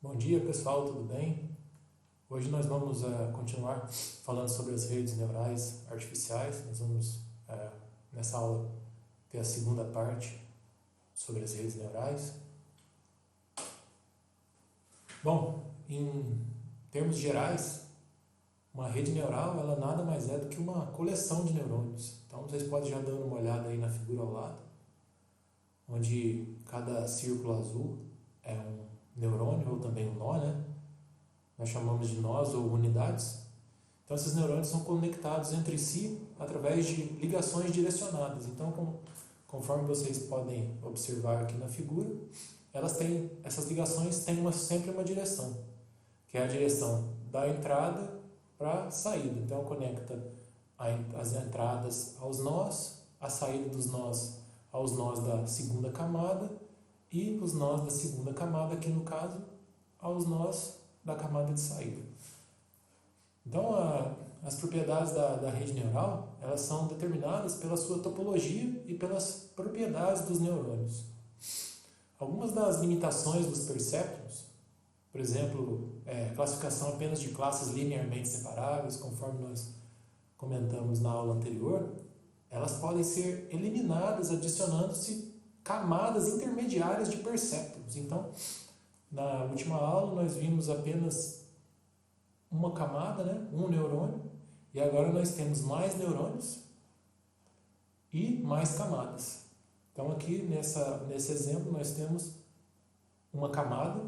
Bom dia pessoal, tudo bem? Hoje nós vamos continuar falando sobre as redes neurais artificiais. Nós vamos, nessa aula, ter a segunda parte sobre as redes neurais. Bom, em termos gerais, uma rede neural ela nada mais é do que uma coleção de neurônios. Então vocês podem já dar uma olhada aí na figura ao lado, onde cada círculo azul é um neurônio ou também um nó, né? Nós chamamos de nós ou unidades. Então esses neurônios são conectados entre si através de ligações direcionadas. Então, conforme vocês podem observar aqui na figura, essas ligações têm sempre uma direção, que é a direção da entrada para a saída. Então conecta as entradas aos nós, a saída dos nós aos nós da segunda camada e os nós da segunda camada, aqui no caso, aos nós da camada de saída. Então, as propriedades da rede neural, elas são determinadas pela sua topologia e pelas propriedades dos neurônios. Algumas das limitações dos perceptrons, por exemplo, classificação apenas de classes linearmente separáveis, conforme nós comentamos na aula anterior, elas podem ser eliminadas adicionando-se camadas intermediárias de perceptrons. Então, na última aula nós vimos apenas uma camada, né? Um neurônio, e agora nós temos mais neurônios e mais camadas. Então aqui nesse exemplo nós temos uma camada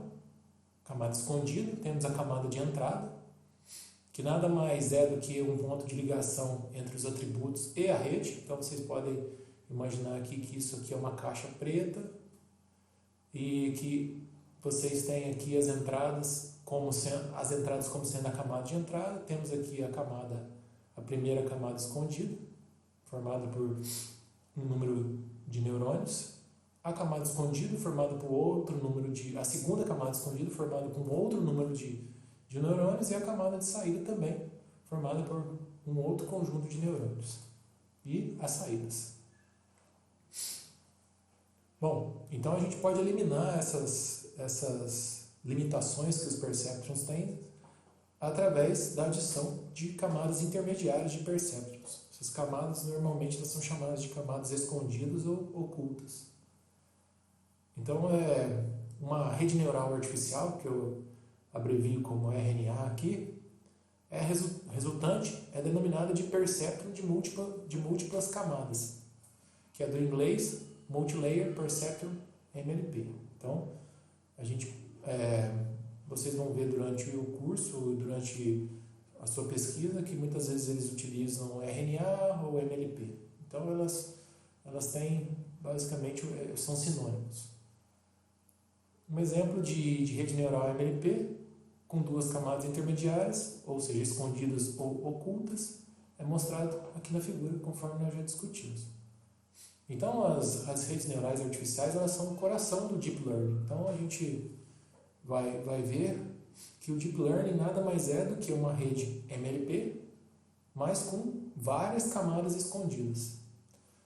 escondida, temos a camada de entrada, que nada mais é do que um ponto de ligação entre os atributos e a rede. Então vocês podem imaginar aqui que isso aqui é uma caixa preta e que vocês têm aqui as entradas como sendo a camada de entrada. Temos aqui a primeira camada escondida, formada por um número de neurônios. A camada escondida formada por a segunda camada escondida formada por outro número de neurônios, e a camada de saída também formada por um outro conjunto de neurônios. E as saídas. Bom, então a gente pode eliminar essas limitações que os perceptrons têm através da adição de camadas intermediárias de perceptrons. Essas camadas normalmente elas são chamadas de camadas escondidas ou ocultas. Então uma rede neural artificial, que eu abrevio como RNA aqui, é denominada de perceptron de múltiplas camadas, que é do inglês Multilayer Perceptron MLP. Então, vocês vão ver durante o curso, durante a sua pesquisa, que muitas vezes eles utilizam RNA ou MLP. Então, elas têm, basicamente, são sinônimos. Um exemplo de rede neural MLP, com duas camadas intermediárias, ou seja, escondidas ou ocultas, é mostrado aqui na figura, conforme nós já discutimos. Então, as redes neurais artificiais, elas são o coração do Deep Learning. Então, a gente vai ver que o Deep Learning nada mais é do que uma rede MLP, mas com várias camadas escondidas.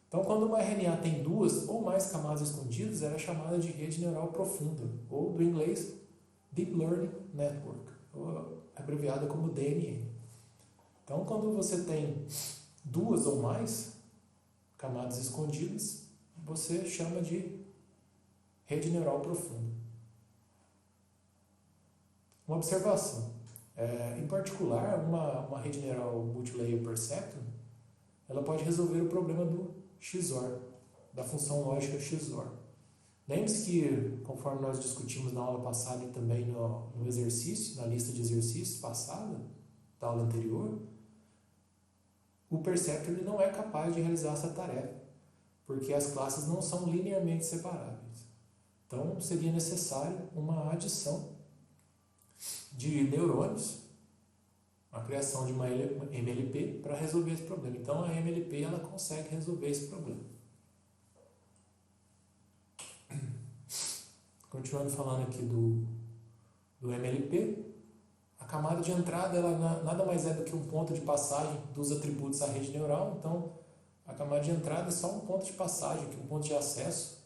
Então, quando uma RNA tem duas ou mais camadas escondidas, ela é chamada de rede neural profunda, ou do inglês Deep Learning Network, ou abreviada como DNN. Então, quando você tem duas ou mais camadas escondidas, você chama de rede neural profunda. Uma observação. Em particular, uma rede neural multilayer perceptron, ela pode resolver o problema do XOR, da função lógica XOR. Lembre-se que, conforme nós discutimos na aula passada e também no exercício, na lista de exercícios passada, da aula anterior, o perceptron ele não é capaz de realizar essa tarefa, porque as classes não são linearmente separáveis. Então, seria necessário uma adição de neurônios, a criação de uma MLP para resolver esse problema. Então, a MLP ela consegue resolver esse problema. Continuando falando aqui do MLP, a camada de entrada ela nada mais é do que um ponto de passagem dos atributos à rede neural. Então, a camada de entrada é só um ponto de passagem, um ponto de acesso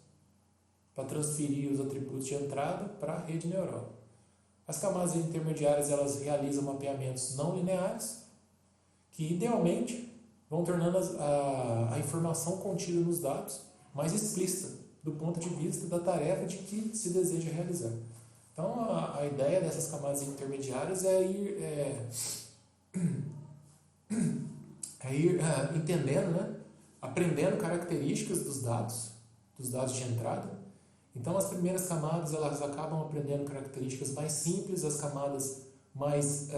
para transferir os atributos de entrada para a rede neural. As camadas intermediárias elas realizam mapeamentos não lineares, que idealmente vão tornando a informação contida nos dados mais explícita do ponto de vista da tarefa de que se deseja realizar. Então, a ideia dessas camadas intermediárias é ir entendendo, né? Aprendendo características dos dados de entrada. Então, as primeiras camadas elas acabam aprendendo características mais simples, as camadas mais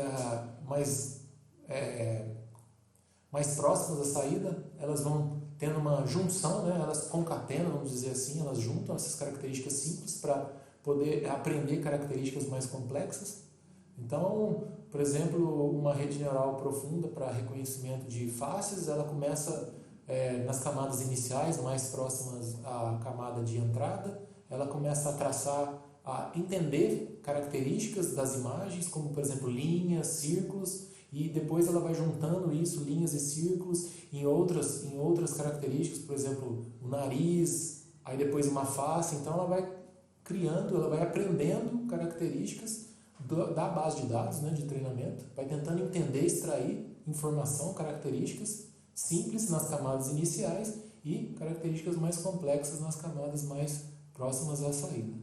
próximas da saída, elas vão tendo uma junção, né? Elas concatenam, vamos dizer assim, elas juntam essas características simples para poder aprender características mais complexas. Então, por exemplo, uma rede neural profunda para reconhecimento de faces, ela começa nas camadas iniciais, mais próximas à camada de entrada, ela começa a entender características das imagens, como, por exemplo, linhas, círculos, e depois ela vai juntando isso, linhas e círculos, em outras características, por exemplo, o nariz, aí depois uma face. Então ela vai criando, ela vai aprendendo características da base de dados, né, de treinamento, vai tentando entender, extrair informação, características simples nas camadas iniciais e características mais complexas nas camadas mais próximas à saída.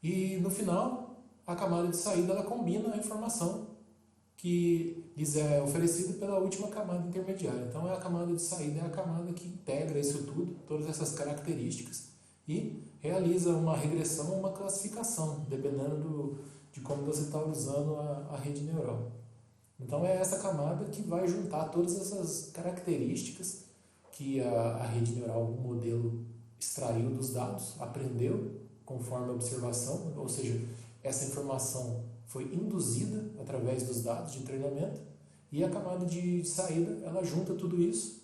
E no final, a camada de saída ela combina a informação que lhes é oferecida pela última camada intermediária. Então, a camada de saída é a camada que integra isso tudo, todas essas características, e realiza uma regressão ou uma classificação, dependendo de como você está usando a rede neural. Então, é essa camada que vai juntar todas essas características que a rede neural, o modelo, extraiu dos dados, aprendeu conforme a observação, ou seja, essa informação foi induzida através dos dados de treinamento, e a camada de saída, ela junta tudo isso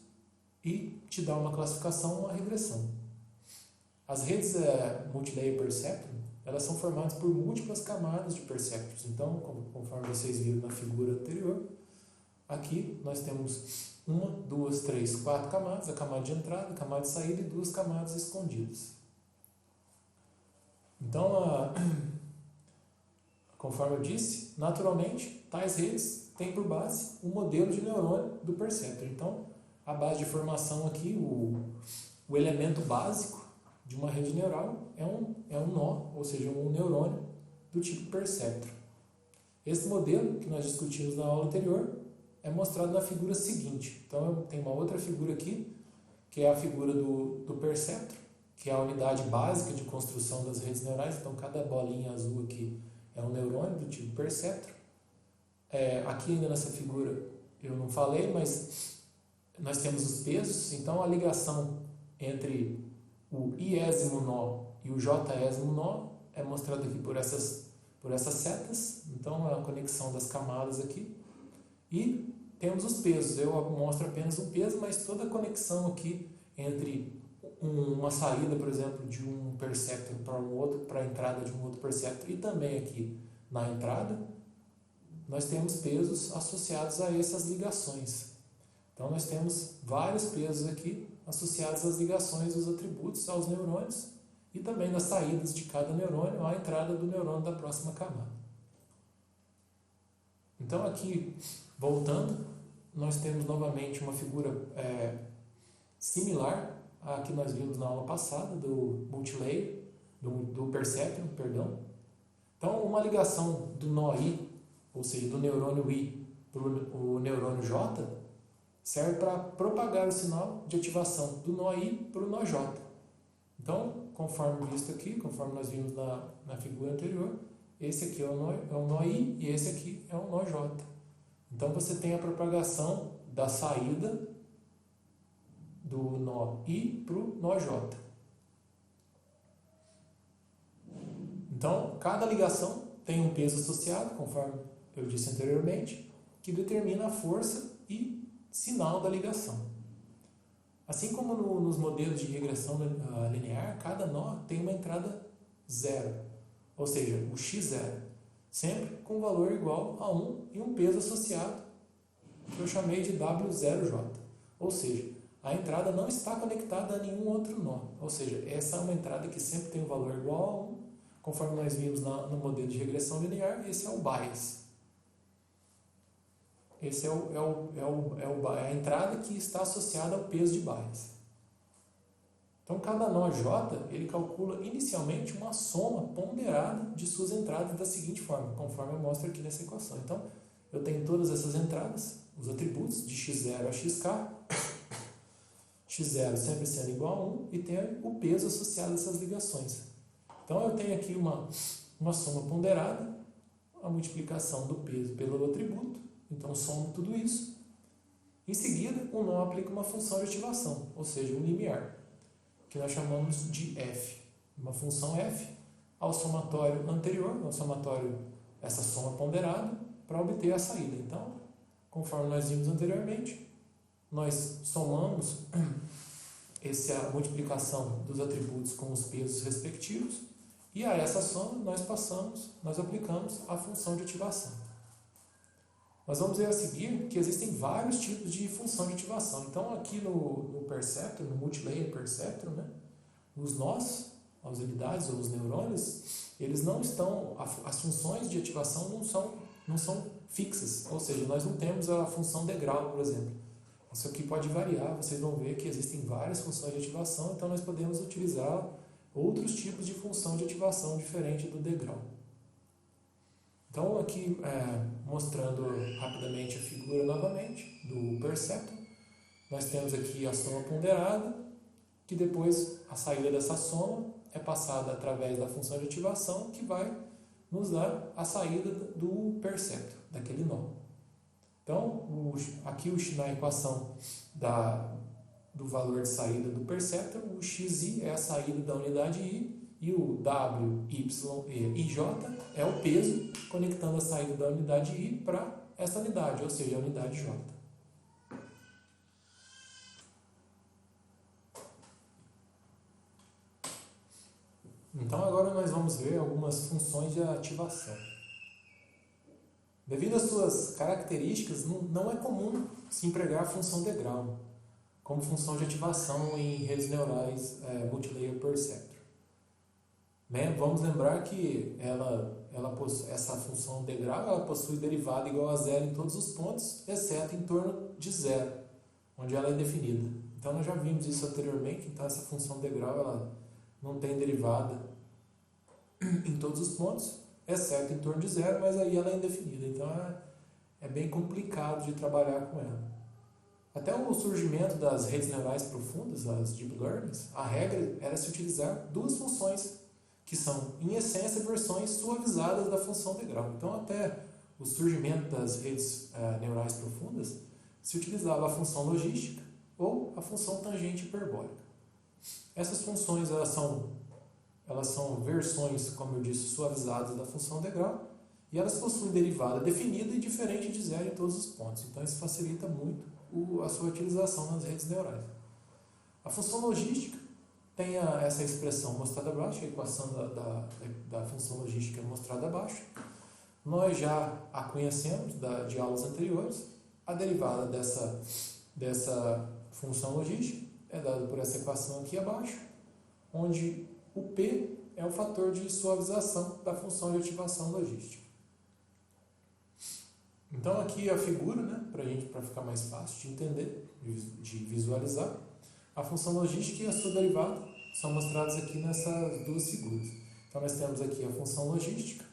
e te dá uma classificação, uma regressão. As redes multilayer perceptron, elas são formadas por múltiplas camadas de perceptrons. Então, conforme vocês viram na figura anterior, aqui nós temos 1, 2, 3, 4 camadas, a camada de entrada, a camada de saída e 2 camadas escondidas. Então, conforme eu disse, naturalmente, tais redes têm por base o modelo de neurônio do perceptor. Então, a base de formação aqui, o elemento básico de uma rede neural é um nó, ou seja, um neurônio do tipo perceptor. Esse modelo que nós discutimos na aula anterior é mostrado na figura seguinte. Então, tem uma outra figura aqui, que é a figura do perceptor, que é a unidade básica de construção das redes neurais. Então, cada bolinha azul aqui é um neurônio do tipo perceptor. Aqui ainda nessa figura eu não falei, mas nós temos os pesos. Então, a ligação entre o iésimo nó e o jésimo nó é mostrado aqui por essas setas. Então, é a conexão das camadas aqui. E temos os pesos. Eu mostro apenas o peso, mas toda a conexão aqui entre uma saída, por exemplo, de um perceptor para um outro, para a entrada de um outro perceptor, e também aqui na entrada, nós temos pesos associados a essas ligações. Então, nós temos vários pesos aqui associados às ligações dos atributos aos neurônios e também nas saídas de cada neurônio à entrada do neurônio da próxima camada. Então, aqui, voltando, nós temos novamente uma figura similar à que nós vimos na aula passada, do multilayer, do perceptron, perdão. Então, uma ligação do nó I, ou seja, do neurônio I para o neurônio J, serve para propagar o sinal de ativação do nó I para o nó J. Então, conforme visto aqui, conforme nós vimos na figura anterior, esse aqui é o nó I e esse aqui é o nó J. Então, você tem a propagação da saída do nó I para o nó J. Então, cada ligação tem um peso associado, conforme eu disse anteriormente, que determina a força e sinal da ligação. Assim como nos modelos de regressão linear, cada nó tem uma entrada zero, ou seja, o x0, sempre com valor igual a 1 e um peso associado, que eu chamei de W0J. Ou seja, a entrada não está conectada a nenhum outro nó, ou seja, essa é uma entrada que sempre tem um valor igual a 1, conforme nós vimos no modelo de regressão linear, esse é o bias. Esse é a entrada que está associada ao peso de bias. Então, cada nó J, ele calcula inicialmente uma soma ponderada de suas entradas da seguinte forma, conforme eu mostro aqui nessa equação. Então, eu tenho todas essas entradas, os atributos de x0 a xk, x0 sempre sendo igual a 1, e tenho o peso associado a essas ligações. Então, eu tenho aqui uma soma ponderada, a multiplicação do peso pelo atributo, então somo tudo isso. Em seguida, o nó aplica uma função de ativação, ou seja, um limiar, que nós chamamos de f. Uma função f ao somatório anterior, ao somatório, essa soma ponderada, para obter a saída. Então, conforme nós vimos anteriormente, nós somamos a multiplicação dos atributos com os pesos respectivos, e a essa soma nós aplicamos a função de ativação. Nós vamos ver a seguir que existem vários tipos de função de ativação. Então, aqui no perceptron, no multilayer perceptron, né, os nós, as unidades ou os neurônios, eles não estão, as funções de ativação não são fixas. Ou seja, nós não temos a função degrau, por exemplo. Isso aqui pode variar, vocês vão ver que existem várias funções de ativação, então nós podemos utilizar outros tipos de função de ativação diferente do degrau. Então, aqui mostrando rapidamente a figura novamente do perceptron, nós temos aqui a soma ponderada, que depois a saída dessa soma é passada através da função de ativação, que vai nos dar a saída do perceptron, daquele nó. Então, aqui na equação do valor de saída do perceptron, o xi é a saída da unidade i, e o w, y e j é o peso conectando a saída da unidade i para essa unidade, ou seja, a unidade j. Então, agora nós vamos ver algumas funções de ativação. Devido às suas características, não é comum se empregar a função degrau como função de ativação em redes neurais multilayer perceptron. Vamos lembrar que essa função degrau ela possui derivada igual a zero em todos os pontos, exceto em torno de zero, onde ela é indefinida. Então, nós já vimos isso anteriormente, então essa função degrau ela não tem derivada em todos os pontos, exceto em torno de zero, mas aí ela é indefinida. Então, é bem complicado de trabalhar com ela. Até o surgimento das redes neurais profundas, as deep learnings, a regra era se utilizar duas funções, que são, em essência, versões suavizadas da função degrau. Então, até o surgimento das redes neurais profundas, se utilizava a função logística ou a função tangente hiperbólica. Essas funções elas são versões, como eu disse, suavizadas da função degrau, e elas possuem derivada definida e diferente de zero em todos os pontos. Então, isso facilita muito a sua utilização nas redes neurais. A função logística tem essa expressão mostrada abaixo, a equação da função logística mostrada abaixo. Nós já a conhecemos de aulas anteriores. A derivada dessa função logística é dada por essa equação aqui abaixo, onde o P é o fator de suavização da função de ativação logística. Então, aqui a figura, né, para ficar mais fácil de entender, de visualizar. A função logística e a sua derivada são mostradas aqui nessas duas figuras. Então, nós temos aqui a função logística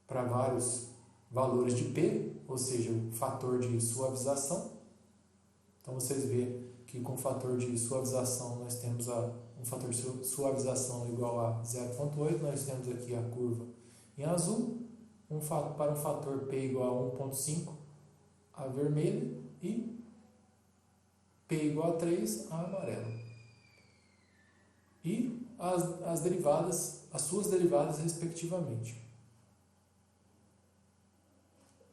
para vários valores de P, ou seja, o fator de suavização. Então, vocês veem que com o fator de suavização nós temos um fator de suavização igual a 0,8, nós temos aqui a curva em azul, para um fator P igual a 1,5, a vermelha, e P igual a 3, a amarela. E as derivadas, as suas derivadas respectivamente.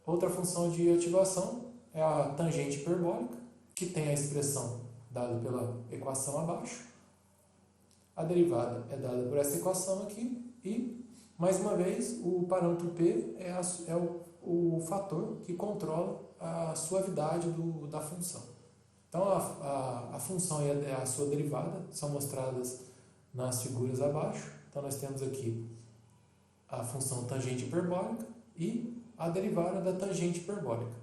Outra função de ativação é a tangente hiperbólica, que tem a expressão dada pela equação abaixo. A derivada é dada por essa equação aqui e, mais uma vez, o parâmetro P é o fator que controla a suavidade da função. Então, a função e a sua derivada são mostradas nas figuras abaixo. Então, nós temos aqui a função tangente hiperbólica e a derivada da tangente hiperbólica.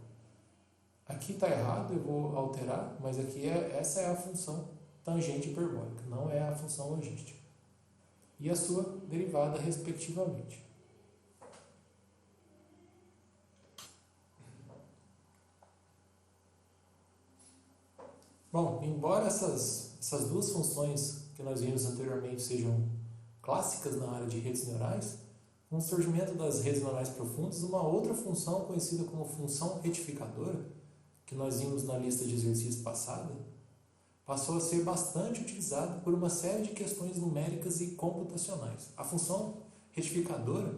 Aqui está errado, eu vou alterar, mas aqui essa é a função tangente hiperbólica, não é a função logística. E a sua derivada, respectivamente. Bom, embora essas duas funções que nós vimos anteriormente sejam clássicas na área de redes neurais, com o surgimento das redes neurais profundas, uma outra função conhecida como função retificadora, que nós vimos na lista de exercícios passada, passou a ser bastante utilizada por uma série de questões numéricas e computacionais. A função retificadora,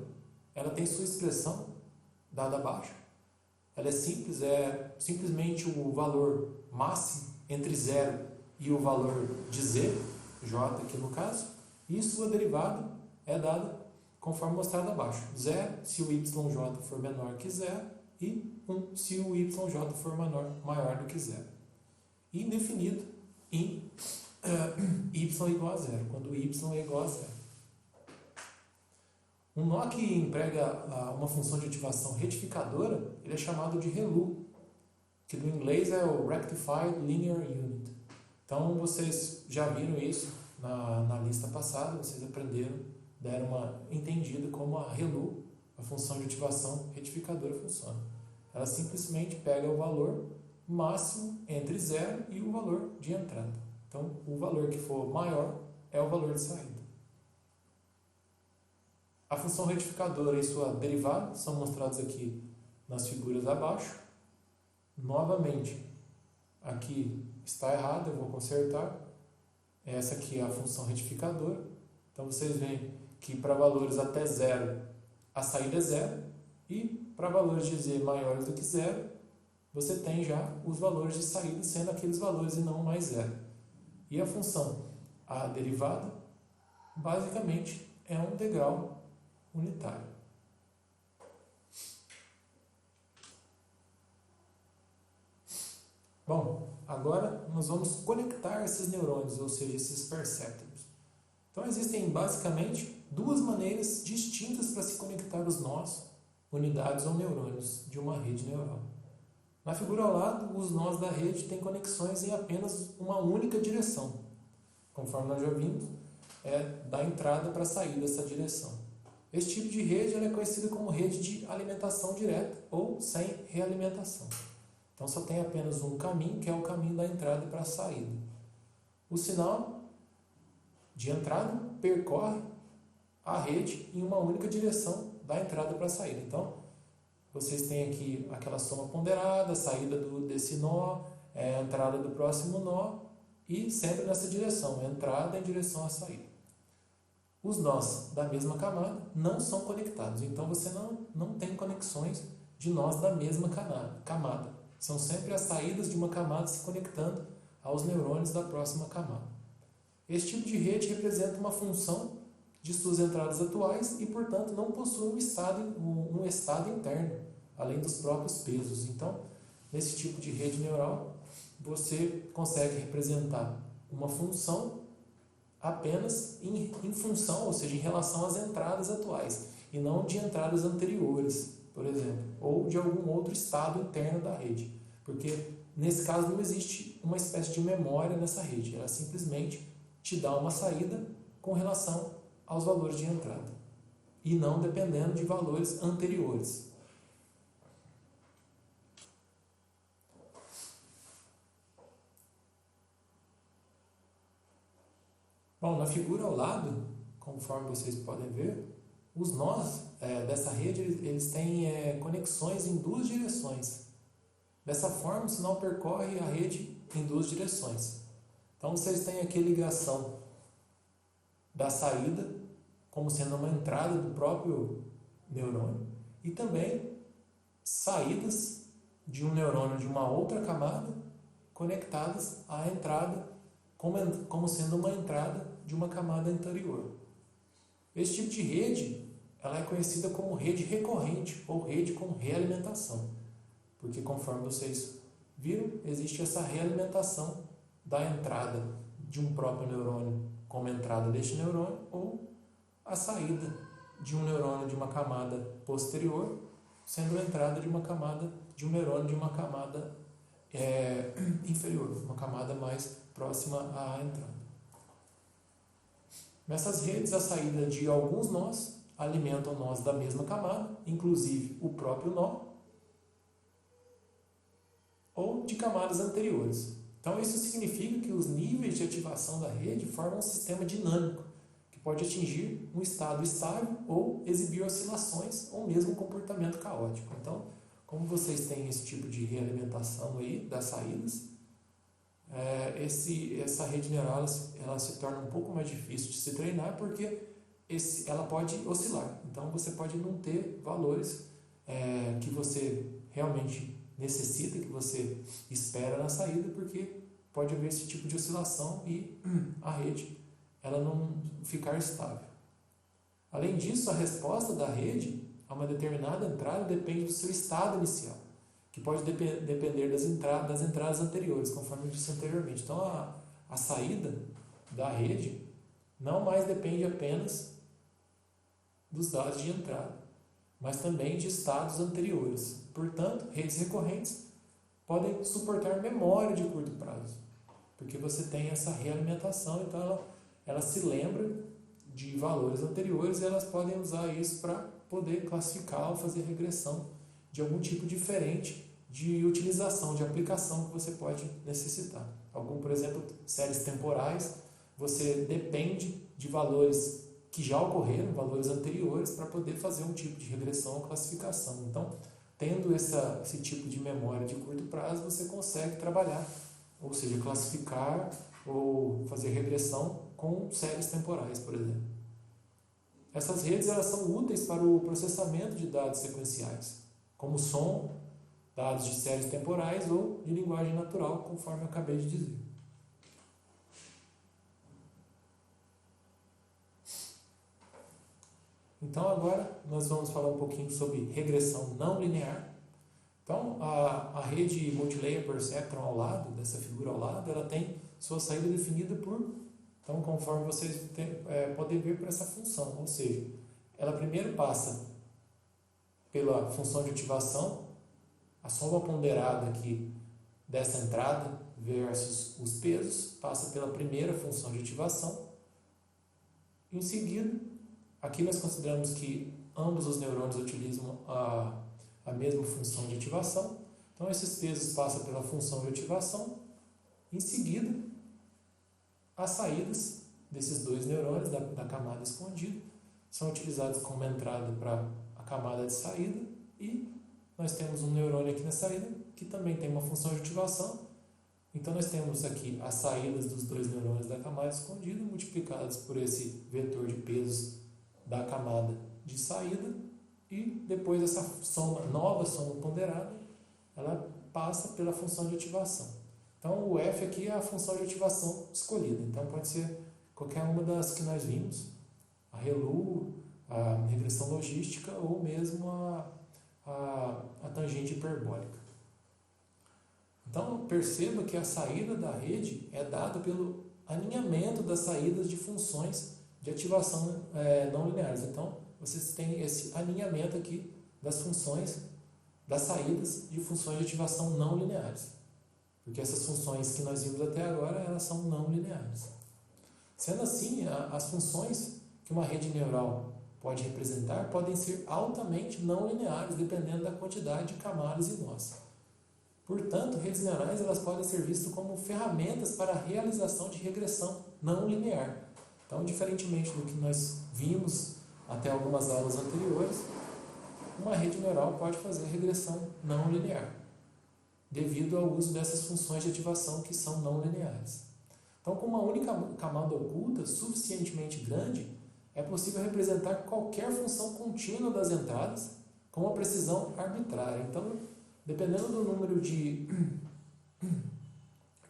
ela tem sua expressão dada abaixo. Ela é simples, é simplesmente o valor máximo entre 0 e o valor de z, j aqui no caso, e sua derivada é dada conforme mostrado abaixo. 0 se o yj for menor que 0 e 1 se o yj for maior do que 0. E definido em y igual a 0, quando y é igual a 0. Um nó que emprega uma função de ativação retificadora, ele é chamado de ReLU, que do inglês é o Rectified Linear Unit. Então, vocês já viram isso na lista passada, vocês aprenderam, deram uma entendida como a ReLU, a função de ativação retificadora, funciona. Ela simplesmente pega o valor máximo entre 0 e o valor de entrada. Então, o valor que for maior é o valor de saída. A função retificadora e sua derivada são mostrados aqui nas figuras abaixo. Novamente, aqui está errado, eu vou consertar. Essa aqui é a função retificadora. Então, vocês veem que para valores até 0, a saída é 0. E para valores de z maiores do que 0, você tem já os valores de saída sendo aqueles valores e não mais 0. E a função, a derivada, basicamente é um degrau unitário. Bom, agora nós vamos conectar esses neurônios, ou seja, esses perceptors. Então existem basicamente duas maneiras distintas para se conectar os nós, unidades ou neurônios de uma rede neural. Na figura ao lado, os nós da rede têm conexões em apenas uma única direção. Conforme nós já vimos, é da entrada para a saída dessa direção. Esse tipo de rede ela é conhecida como rede de alimentação direta ou sem realimentação. Então só tem apenas um caminho, que é o caminho da entrada para a saída. O sinal de entrada percorre a rede em uma única direção da entrada para a saída. Então, vocês têm aqui aquela soma ponderada, a saída desse nó, a entrada do próximo nó, e sempre nessa direção, entrada em direção à saída. Os nós da mesma camada não são conectados, então você não tem conexões de nós da mesma camada. São sempre as saídas de uma camada se conectando aos neurônios da próxima camada. Esse tipo de rede representa uma função de suas entradas atuais e, portanto, não possui um estado interno, além dos próprios pesos. Então, nesse tipo de rede neural, você consegue representar uma função apenas em função, ou seja, em relação às entradas atuais, e não de entradas anteriores, por exemplo, ou de algum outro estado interno da rede. Porque, nesse caso, não existe uma espécie de memória nessa rede. Ela simplesmente te dá uma saída com relação aos valores de entrada, e não dependendo de valores anteriores. Bom, na figura ao lado, conforme vocês podem ver, os nós dessa rede eles têm conexões em duas direções. Dessa forma, o sinal percorre a rede em duas direções. Então, vocês têm aqui a ligação da saída como sendo uma entrada do próprio neurônio e também saídas de um neurônio de uma outra camada conectadas à entrada como sendo uma entrada de uma camada anterior. Esse tipo de rede ela é conhecida como rede recorrente ou rede com realimentação, porque conforme vocês viram, existe essa realimentação da entrada de um próprio neurônio como entrada deste neurônio ou a saída de um neurônio de uma camada posterior, sendo a entrada de uma camada de um neurônio de uma camada inferior, uma camada mais próxima à entrada. Nessas redes, a saída de alguns nós alimentam nós da mesma camada, inclusive o próprio nó, ou de camadas anteriores. Então, isso significa que os níveis de ativação da rede formam um sistema dinâmico, que pode atingir um estado estável ou exibir oscilações ou mesmo um comportamento caótico. Então, como vocês têm esse tipo de realimentação aí das saídas, essa rede neural ela se torna um pouco mais difícil de se treinar porque ela pode oscilar. Então, você pode não ter valores que você realmente necessita, que você espera na saída, porque pode haver esse tipo de oscilação e a rede ela não ficar estável. Além disso, a resposta da rede a uma determinada entrada depende do seu estado inicial, que pode depender das entradas anteriores, conforme eu disse anteriormente. Então, a saída da rede não mais depende apenas dos dados de entrada, mas também de estados anteriores. Portanto, redes recorrentes podem suportar memória de curto prazo, porque você tem essa realimentação, então ela se lembra de valores anteriores e elas podem usar isso para poder classificar ou fazer regressão de algum tipo diferente de utilização, de aplicação que você pode necessitar. Algum, por exemplo, séries temporais, você depende de valores que já ocorreram, valores anteriores, para poder fazer um tipo de regressão ou classificação. Então, tendo esse tipo de memória de curto prazo, você consegue trabalhar, ou seja, classificar ou fazer regressão com séries temporais, por exemplo. Essas redes elas são úteis para o processamento de dados sequenciais, como som, dados de séries temporais ou de linguagem natural, conforme eu acabei de dizer. Então, agora nós vamos falar um pouquinho sobre regressão não linear. Então, a rede multilayer perceptron ao lado, dessa figura ao lado, ela tem sua saída definida então, conforme vocês podem ver, por essa função. Ou seja, ela primeiro passa pela função de ativação, a soma ponderada aqui dessa entrada versus os pesos, passa pela primeira função de ativação. Em seguida, aqui nós consideramos que ambos os neurônios utilizam a mesma função de ativação. Então, esses pesos passam pela função de ativação. Em seguida, as saídas desses dois neurônios da camada escondida são utilizados como entrada para a camada de saída e nós temos um neurônio aqui na saída que também tem uma função de ativação. Então, nós temos aqui as saídas dos dois neurônios da camada escondida multiplicadas por esse vetor de pesos da camada de saída e depois essa nova soma ponderada ela passa pela função de ativação. Então, o F aqui é a função de ativação escolhida. Então, pode ser qualquer uma das que nós vimos, a ReLU, a regressão logística ou mesmo a tangente hiperbólica. Então, perceba que a saída da rede é dada pelo alinhamento das saídas de funções de ativação não lineares. Então, vocês têm esse alinhamento aqui das funções, das saídas de funções de ativação não lineares. Porque essas funções que nós vimos até agora, elas são não lineares. Sendo assim, as funções que uma rede neural pode representar podem ser altamente não lineares, dependendo da quantidade de camadas e nós. Portanto, redes neurais elas podem ser vistas como ferramentas para a realização de regressão não linear. Então, diferentemente do que nós vimos até algumas aulas anteriores, uma rede neural pode fazer regressão não linear, devido ao uso dessas funções de ativação que são não lineares. Então, com uma única camada oculta suficientemente grande, é possível representar qualquer função contínua das entradas com uma precisão arbitrária. Então, dependendo do número de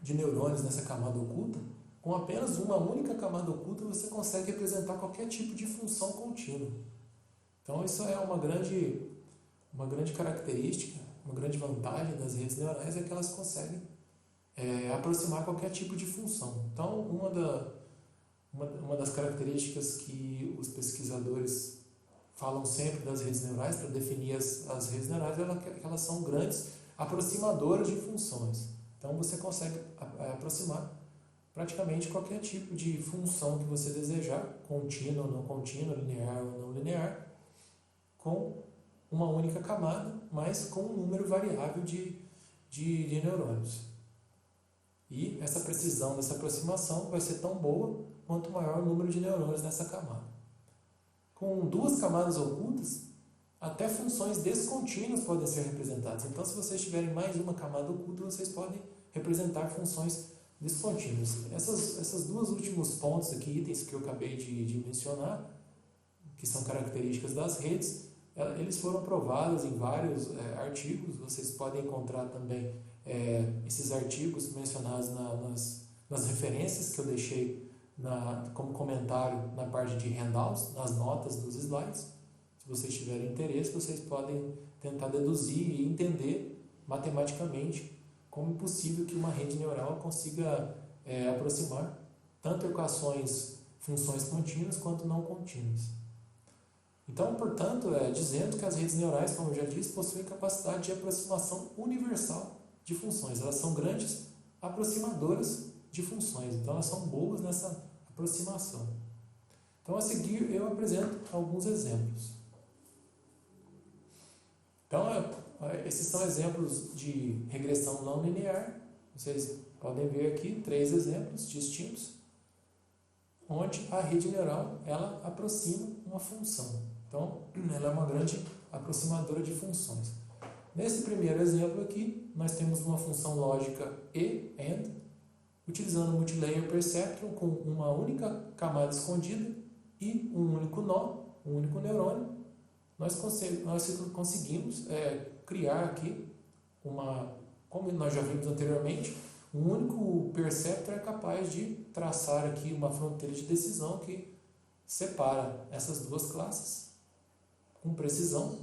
neurônios nessa camada oculta, com apenas uma única camada oculta você consegue representar qualquer tipo de função contínua. Então, isso é uma grande característica, uma grande vantagem das redes neurais é que elas conseguem aproximar qualquer tipo de função. Então, uma das características que os pesquisadores falam sempre das redes neurais, para definir as redes neurais, elas são grandes aproximadoras de funções. Então você consegue aproximar praticamente qualquer tipo de função que você desejar, contínua ou não contínua, linear ou não linear, com uma única camada, mas com um número variável de neurônios. E essa precisão dessa aproximação vai ser tão boa quanto maior o número de neurônios nessa camada. Com duas camadas ocultas, até funções descontínuas podem ser representadas. Então, se vocês tiverem mais uma camada oculta, vocês podem representar funções descontínuas. Essas duas últimos pontos aqui, itens que eu acabei de mencionar, que são características das redes, eles foram provados em vários artigos. Vocês podem encontrar também esses artigos mencionados nas referências que eu deixei como comentário na parte de handouts, nas notas dos slides. Se vocês tiverem interesse, vocês podem tentar deduzir e entender matematicamente como é possível que uma rede neural consiga aproximar tanto equações, funções contínuas quanto não contínuas. Então, portanto, dizendo que as redes neurais, como eu já disse, possuem capacidade de aproximação universal de funções. Elas são grandes aproximadoras de funções. Então, elas são boas nessa aproximação. Então, a seguir, eu apresento alguns exemplos. Então, esses são exemplos de regressão não linear. Vocês podem ver aqui 3 exemplos distintos, onde a rede neural ela aproxima uma função. Então, ela é uma grande aproximadora de funções. Nesse primeiro exemplo aqui, nós temos uma função lógica e, AND, utilizando o Multilayer Perceptron com uma única camada escondida e um único nó, um único neurônio. Nós conseguimos criar aqui como nós já vimos anteriormente, um único perceptor é capaz de traçar aqui uma fronteira de decisão que separa essas duas classes com precisão.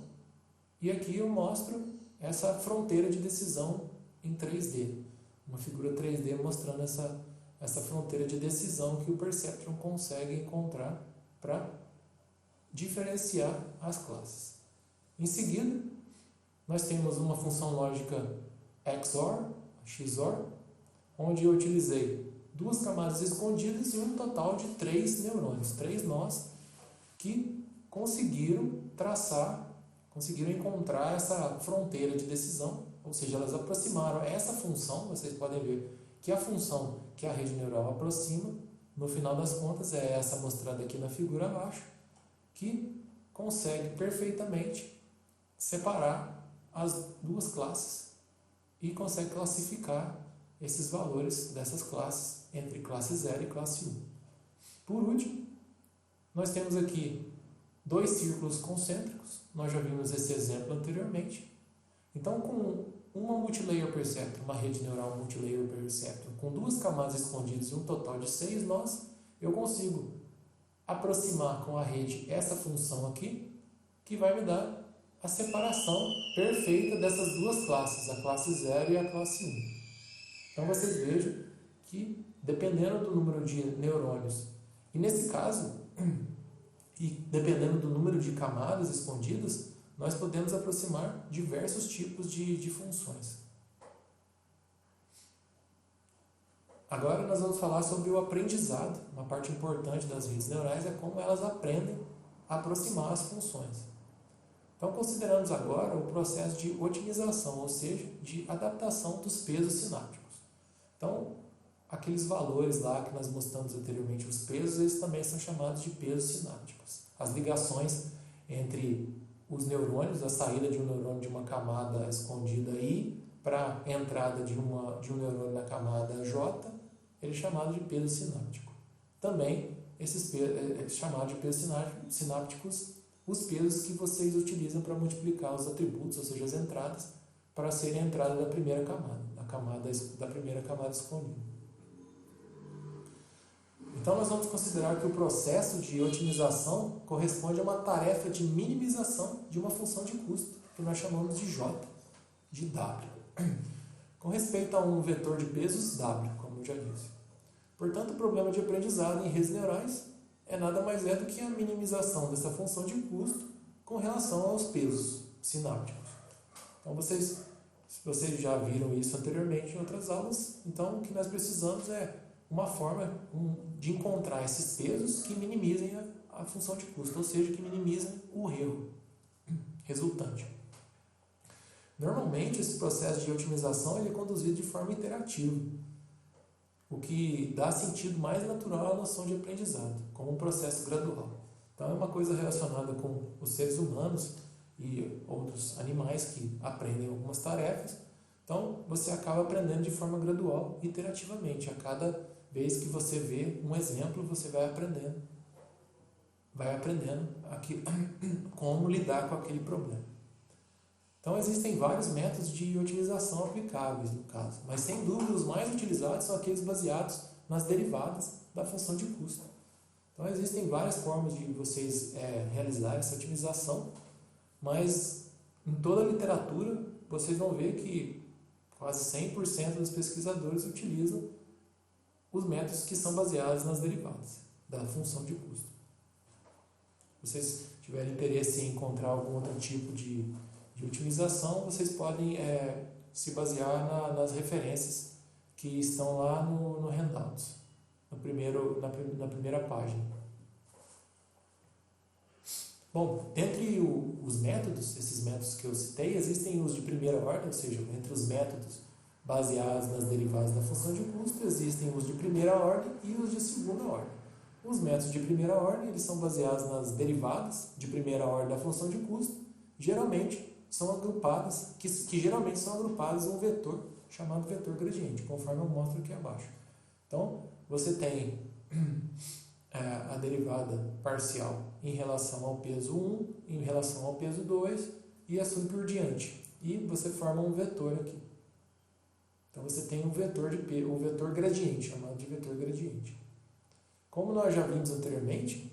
E aqui eu mostro essa fronteira de decisão em 3D. Uma figura 3D mostrando essa fronteira de decisão que o Perceptron consegue encontrar para diferenciar as classes. Em seguida, nós temos uma função lógica XOR, onde eu utilizei 2 camadas escondidas e um total de 3 neurônios, 3 nós, que conseguiram encontrar essa fronteira de decisão, ou seja, elas aproximaram essa função. Vocês podem ver que a função que a rede neural aproxima, no final das contas, é essa mostrada aqui na figura abaixo, que consegue perfeitamente separar as duas classes e consegue classificar esses valores dessas classes entre classe 0 e classe 1. Por último, nós temos aqui 2 círculos concêntricos. Nós já vimos esse exemplo anteriormente. Então, com uma Multilayer Perceptron, uma rede neural Multilayer Perceptron, com 2 camadas escondidas e um total de 6 nós, eu consigo aproximar com a rede essa função aqui, que vai me dar a separação perfeita dessas duas classes, a classe 0 e a classe 1. Então, vocês vejam que, dependendo do número de neurônios, e nesse caso, e dependendo do número de camadas escondidas, nós podemos aproximar diversos tipos de funções. Agora nós vamos falar sobre o aprendizado. Uma parte importante das redes neurais é como elas aprendem a aproximar as funções. Então, consideramos agora o processo de otimização, ou seja, de adaptação dos pesos sinápticos. Então, aqueles valores lá que nós mostramos anteriormente, os pesos, eles também são chamados de pesos sinápticos. As ligações entre os neurônios, a saída de um neurônio de uma camada escondida I para a entrada de um neurônio na camada J, ele é chamado de peso sináptico. Também, esses chamados de pesos sinápticos, os pesos que vocês utilizam para multiplicar os atributos, ou seja, as entradas, para serem a entrada da primeira camada, da primeira camada escondida. Então, nós vamos considerar que o processo de otimização corresponde a uma tarefa de minimização de uma função de custo, que nós chamamos de J, de W, com respeito a um vetor de pesos W, como eu já disse. Portanto, o problema de aprendizado em redes neurais é nada mais do que a minimização dessa função de custo com relação aos pesos sinápticos. Então, vocês já viram isso anteriormente em outras aulas, então o que nós precisamos é uma forma de encontrar esses pesos que minimizem a função de custo, ou seja, que minimizem o erro resultante. Normalmente, esse processo de otimização ele é conduzido de forma iterativa, o que dá sentido mais natural à noção de aprendizado, como um processo gradual. Então, é uma coisa relacionada com os seres humanos e outros animais que aprendem algumas tarefas. Então, você acaba aprendendo de forma gradual, iterativamente. A cada vez que você vê um exemplo, você vai aprendendo como lidar com aquele problema. Então, existem vários métodos de otimização aplicáveis, no caso, mas sem dúvida os mais utilizados são aqueles baseados nas derivadas da função de custo. Então, existem várias formas de vocês realizar essa otimização, mas em toda a literatura vocês vão ver que quase 100% dos pesquisadores utilizam os métodos que são baseados nas derivadas da função de custo. Se vocês tiverem interesse em encontrar algum outro tipo de otimização, vocês podem se basear nas referências que estão lá no Handouts, na primeira página. Bom, entre os métodos, esses métodos que eu citei, existem os de primeira ordem, ou seja, entre os métodos baseados nas derivadas da função de custo, existem os de primeira ordem e os de segunda ordem. Os métodos de primeira ordem eles são baseados nas derivadas de primeira ordem da função de custo, geralmente são agrupadas, que geralmente são agrupadas em um vetor chamado vetor gradiente, conforme eu mostro aqui abaixo. Então, você tem a derivada parcial em relação ao peso 1, em relação ao peso 2 e assim por diante. E você forma um vetor aqui. Então, você tem um vetor gradiente, chamado de vetor gradiente. Como nós já vimos anteriormente,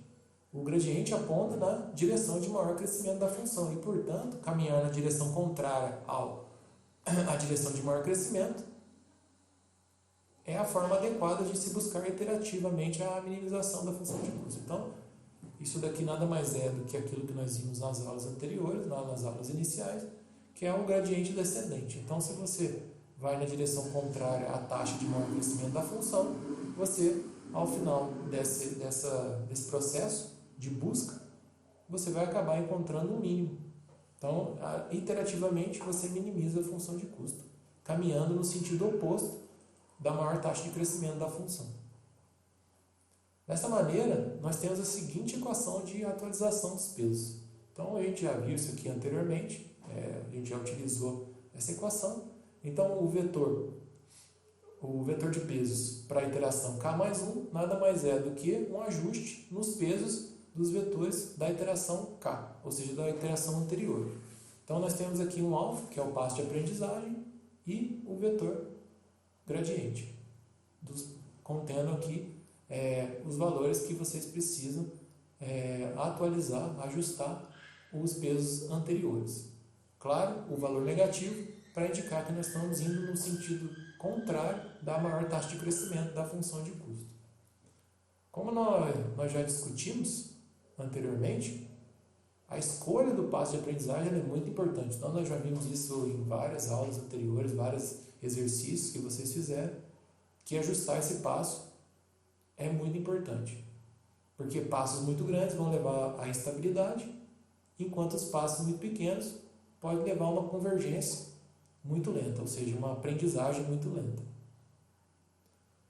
o gradiente aponta na direção de maior crescimento da função e, portanto, caminhar na direção contrária à direção de maior crescimento é a forma adequada de se buscar iterativamente a minimização da função de custo. Então, isso daqui nada mais é do que aquilo que nós vimos nas aulas anteriores, nas aulas iniciais, que é um gradiente descendente. Então, se você vai na direção contrária à taxa de maior crescimento da função, você, ao final desse processo de busca, você vai acabar encontrando um mínimo. Então, iterativamente, você minimiza a função de custo, caminhando no sentido oposto da maior taxa de crescimento da função. Dessa maneira, nós temos a seguinte equação de atualização dos pesos. Então, a gente já viu isso aqui anteriormente, a gente já utilizou essa equação. Então, o vetor de pesos para a iteração k mais 1 nada mais é do que um ajuste nos pesos dos vetores da iteração k, ou seja, da iteração anterior. Então, nós temos aqui um alfa, que é o passo de aprendizagem, e o vetor gradiente, contendo aqui os valores que vocês precisam atualizar, ajustar os pesos anteriores. Claro, o valor negativo para indicar que nós estamos indo no sentido contrário da maior taxa de crescimento da função de custo. Como nós já discutimos anteriormente, a escolha do passo de aprendizagem é muito importante. Então, nós já vimos isso em várias aulas anteriores, vários exercícios que vocês fizeram, que ajustar esse passo é muito importante. Porque passos muito grandes vão levar à instabilidade, enquanto os passos muito pequenos podem levar a uma convergência muito lenta, ou seja, uma aprendizagem muito lenta.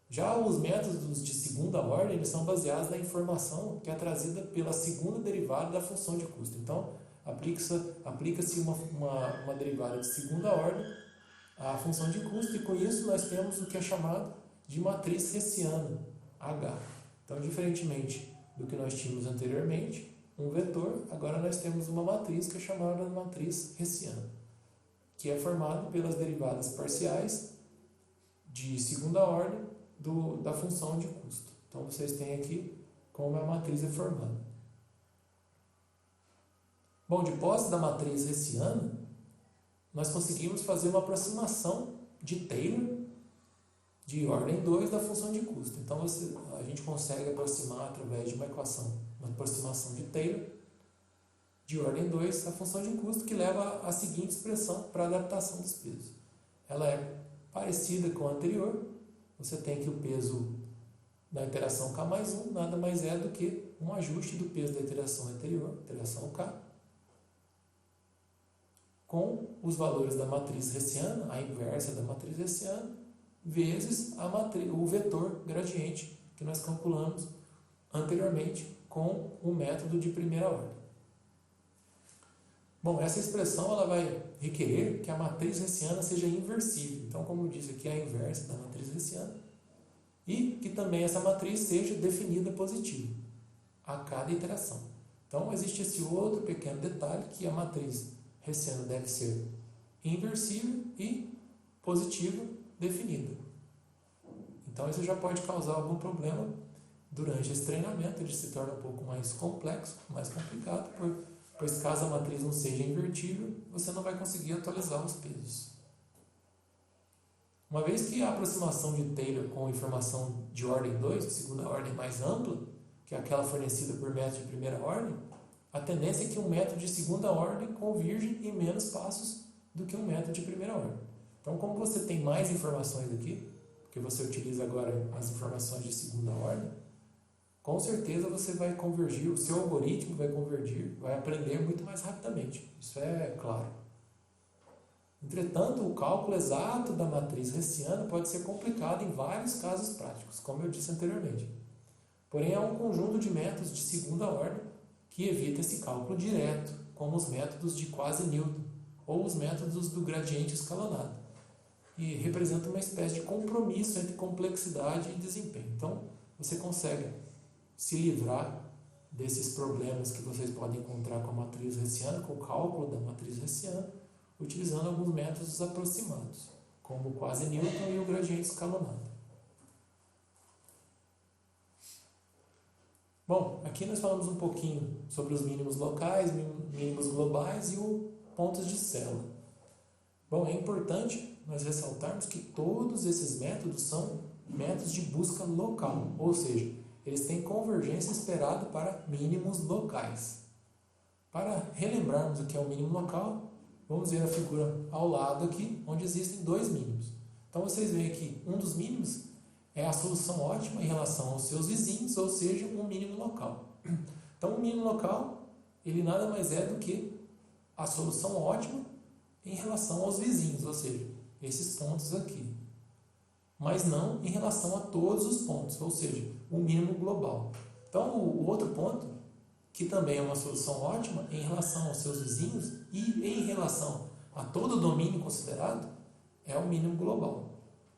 Já os métodos de segunda ordem eles são baseados na informação que é trazida pela segunda derivada da função de custo. Então, aplica-se uma derivada de segunda ordem à função de custo e com isso nós temos o que é chamado de matriz hessiana, H. Então, diferentemente do que nós tínhamos anteriormente, um vetor, agora nós temos uma matriz que é chamada de matriz hessiana, que é formada pelas derivadas parciais de segunda ordem da função de custo. Então, vocês têm aqui como a matriz é formada. Bom, de posse da matriz hessiana, nós conseguimos fazer uma aproximação de Taylor de ordem 2 da função de custo. Então, a gente consegue aproximar através de uma equação, uma aproximação de Taylor, de ordem 2, a função de custo, que leva à seguinte expressão para a adaptação dos pesos. Ela é parecida com a anterior. Você tem que o peso da iteração K mais 1 nada mais é do que um ajuste do peso da iteração anterior, iteração K, com os valores da matriz hessiana, a inversa da matriz hessiana, vezes o vetor gradiente que nós calculamos anteriormente com o método de primeira ordem. Bom, essa expressão ela vai requerer que a matriz hessiana seja inversível. Então, como eu disse aqui, é a inversa da matriz hessiana. E que também essa matriz seja definida positiva a cada iteração. Então, existe esse outro pequeno detalhe, que a matriz hessiana deve ser inversível e positiva definida. Então, isso já pode causar algum problema durante esse treinamento. Ele se torna um pouco mais complexo, mais complicado, pois caso a matriz não seja invertível, você não vai conseguir atualizar os pesos. Uma vez que a aproximação de Taylor com informação de ordem 2, de segunda ordem mais ampla, que é aquela fornecida por método de primeira ordem, a tendência é que um método de segunda ordem convirja em menos passos do que um método de primeira ordem. Então, como você tem mais informações aqui, porque você utiliza agora as informações de segunda ordem, com certeza você vai convergir, o seu algoritmo vai convergir, vai aprender muito mais rapidamente. Isso é claro. Entretanto, o cálculo exato da matriz hessiana pode ser complicado em vários casos práticos, como eu disse anteriormente. Porém, há um conjunto de métodos de segunda ordem que evita esse cálculo direto, como os métodos de quasi-Newton ou os métodos do gradiente escalonado, e representa uma espécie de compromisso entre complexidade e desempenho. Então, você consegue se livrar desses problemas que vocês podem encontrar com a matriz hessiana, com o cálculo da matriz hessiana, utilizando alguns métodos aproximados, como o quasi-Newton e o gradiente escalonado. Bom, aqui nós falamos um pouquinho sobre os mínimos locais, mínimos globais e os pontos de célula. Bom, é importante nós ressaltarmos que todos esses métodos são métodos de busca local, ou seja, eles têm convergência esperada para mínimos locais. Para relembrarmos o que é o mínimo local, vamos ver a figura ao lado aqui, onde existem dois mínimos. Então, vocês veem aqui, um dos mínimos é a solução ótima em relação aos seus vizinhos, ou seja, um mínimo local. Então, o mínimo local, ele nada mais é do que a solução ótima em relação aos vizinhos, ou seja, esses pontos aqui. Mas não em relação a todos os pontos, ou seja, o mínimo global. Então, o outro ponto, que também é uma solução ótima em relação aos seus vizinhos e em relação a todo o domínio considerado, é o mínimo global.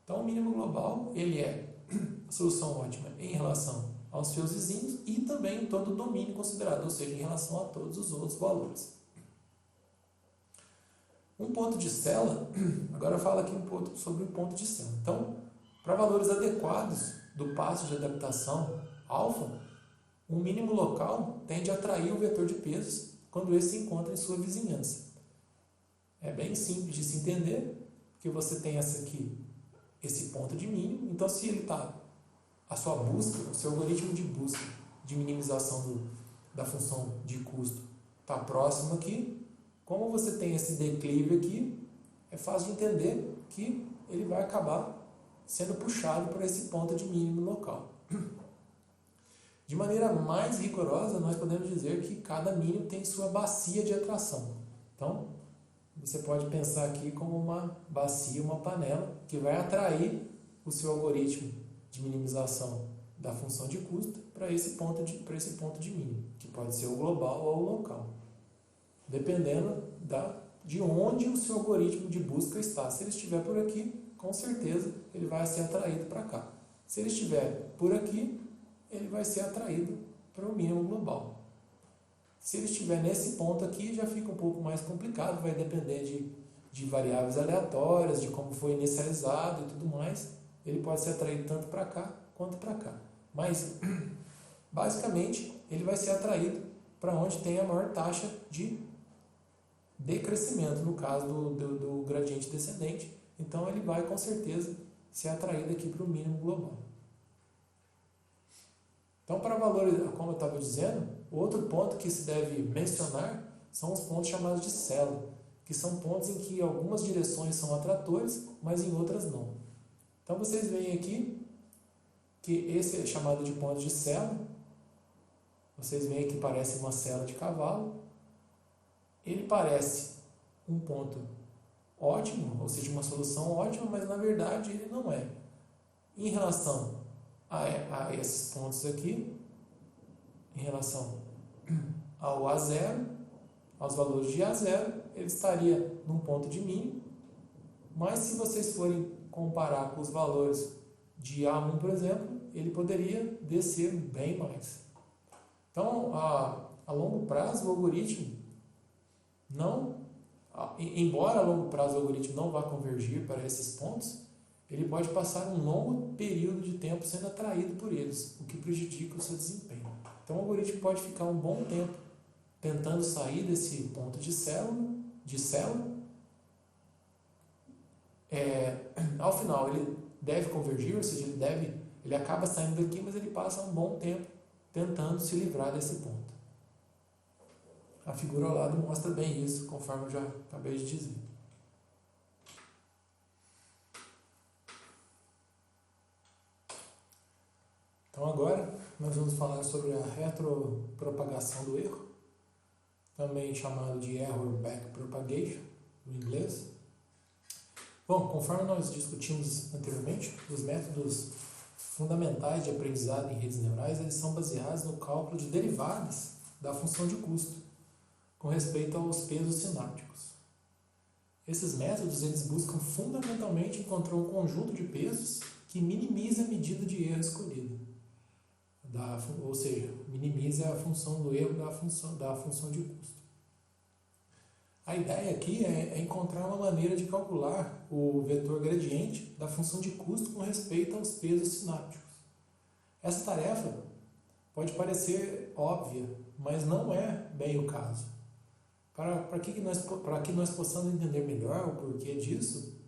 Então, o mínimo global, ele é a solução ótima em relação aos seus vizinhos e também em todo o domínio considerado, ou seja, em relação a todos os outros valores. Um ponto de célula, agora eu falo aqui um pouco sobre o ponto de célula. Então, para valores adequados do passo de adaptação alfa, um mínimo local tende a atrair o vetor de pesos quando esse se encontra em sua vizinhança. É bem simples de se entender, porque você tem esse ponto de mínimo. Então, se ele está, a sua busca, o seu algoritmo de busca de minimização da função de custo está próximo aqui, como você tem esse declive aqui, é fácil de entender que ele vai acabar sendo puxado por esse ponto de mínimo local. De maneira mais rigorosa, nós podemos dizer que cada mínimo tem sua bacia de atração. Então, você pode pensar aqui como uma bacia, uma panela, que vai atrair o seu algoritmo de minimização da função de custo para esse ponto de mínimo, que pode ser o global ou o local, dependendo de onde o seu algoritmo de busca está. Se ele estiver por aqui, com certeza ele vai ser atraído para cá. Se ele estiver por aqui, ele vai ser atraído para o mínimo global. Se ele estiver nesse ponto aqui, já fica um pouco mais complicado, vai depender de variáveis aleatórias, de como foi inicializado e tudo mais. Ele pode ser atraído tanto para cá quanto para cá. Mas, basicamente, ele vai ser atraído para onde tem a maior taxa de decrescimento, no caso do gradiente descendente. Então, ele vai, com certeza, ser atraído aqui para o mínimo global. Então, para valores, como eu estava dizendo, outro ponto que se deve mencionar são os pontos chamados de célula, que são pontos em que algumas direções são atratores, mas em outras não. Então vocês veem aqui que esse é chamado de ponto de célula. Vocês veem que parece uma sela de cavalo. Ele parece um ponto ótimo, ou seja, uma solução ótima, mas na verdade ele não é. Em relação a esses pontos aqui, em relação ao A0, aos valores de A0, ele estaria num ponto de mínimo, mas se vocês forem comparar com os valores de A1, por exemplo, ele poderia descer bem mais. Então, a longo prazo, o algoritmo embora a longo prazo o algoritmo não vá convergir para esses pontos, ele pode passar um longo período de tempo sendo atraído por eles, o que prejudica o seu desempenho. Então, o algoritmo pode ficar um bom tempo tentando sair desse ponto de célula. Ao final, ele deve convergir, ou seja, ele acaba saindo daqui, mas ele passa um bom tempo tentando se livrar desse ponto. A figura ao lado mostra bem isso, conforme eu já acabei de dizer. Então agora nós vamos falar sobre a retropropagação do erro, também chamado de error backpropagation, no inglês. Bom, conforme nós discutimos anteriormente, os métodos fundamentais de aprendizado em redes neurais, eles são baseados no cálculo de derivadas da função de custo, com respeito aos pesos sinápticos. Esses métodos eles buscam fundamentalmente encontrar um conjunto de pesos que minimize a medida de erro escolhida, ou seja, minimize a função do erro da função de custo. A ideia aqui é encontrar uma maneira de calcular o vetor gradiente da função de custo com respeito aos pesos sinápticos. Essa tarefa pode parecer óbvia, mas não é bem o caso. Para que nós possamos entender melhor o porquê disso,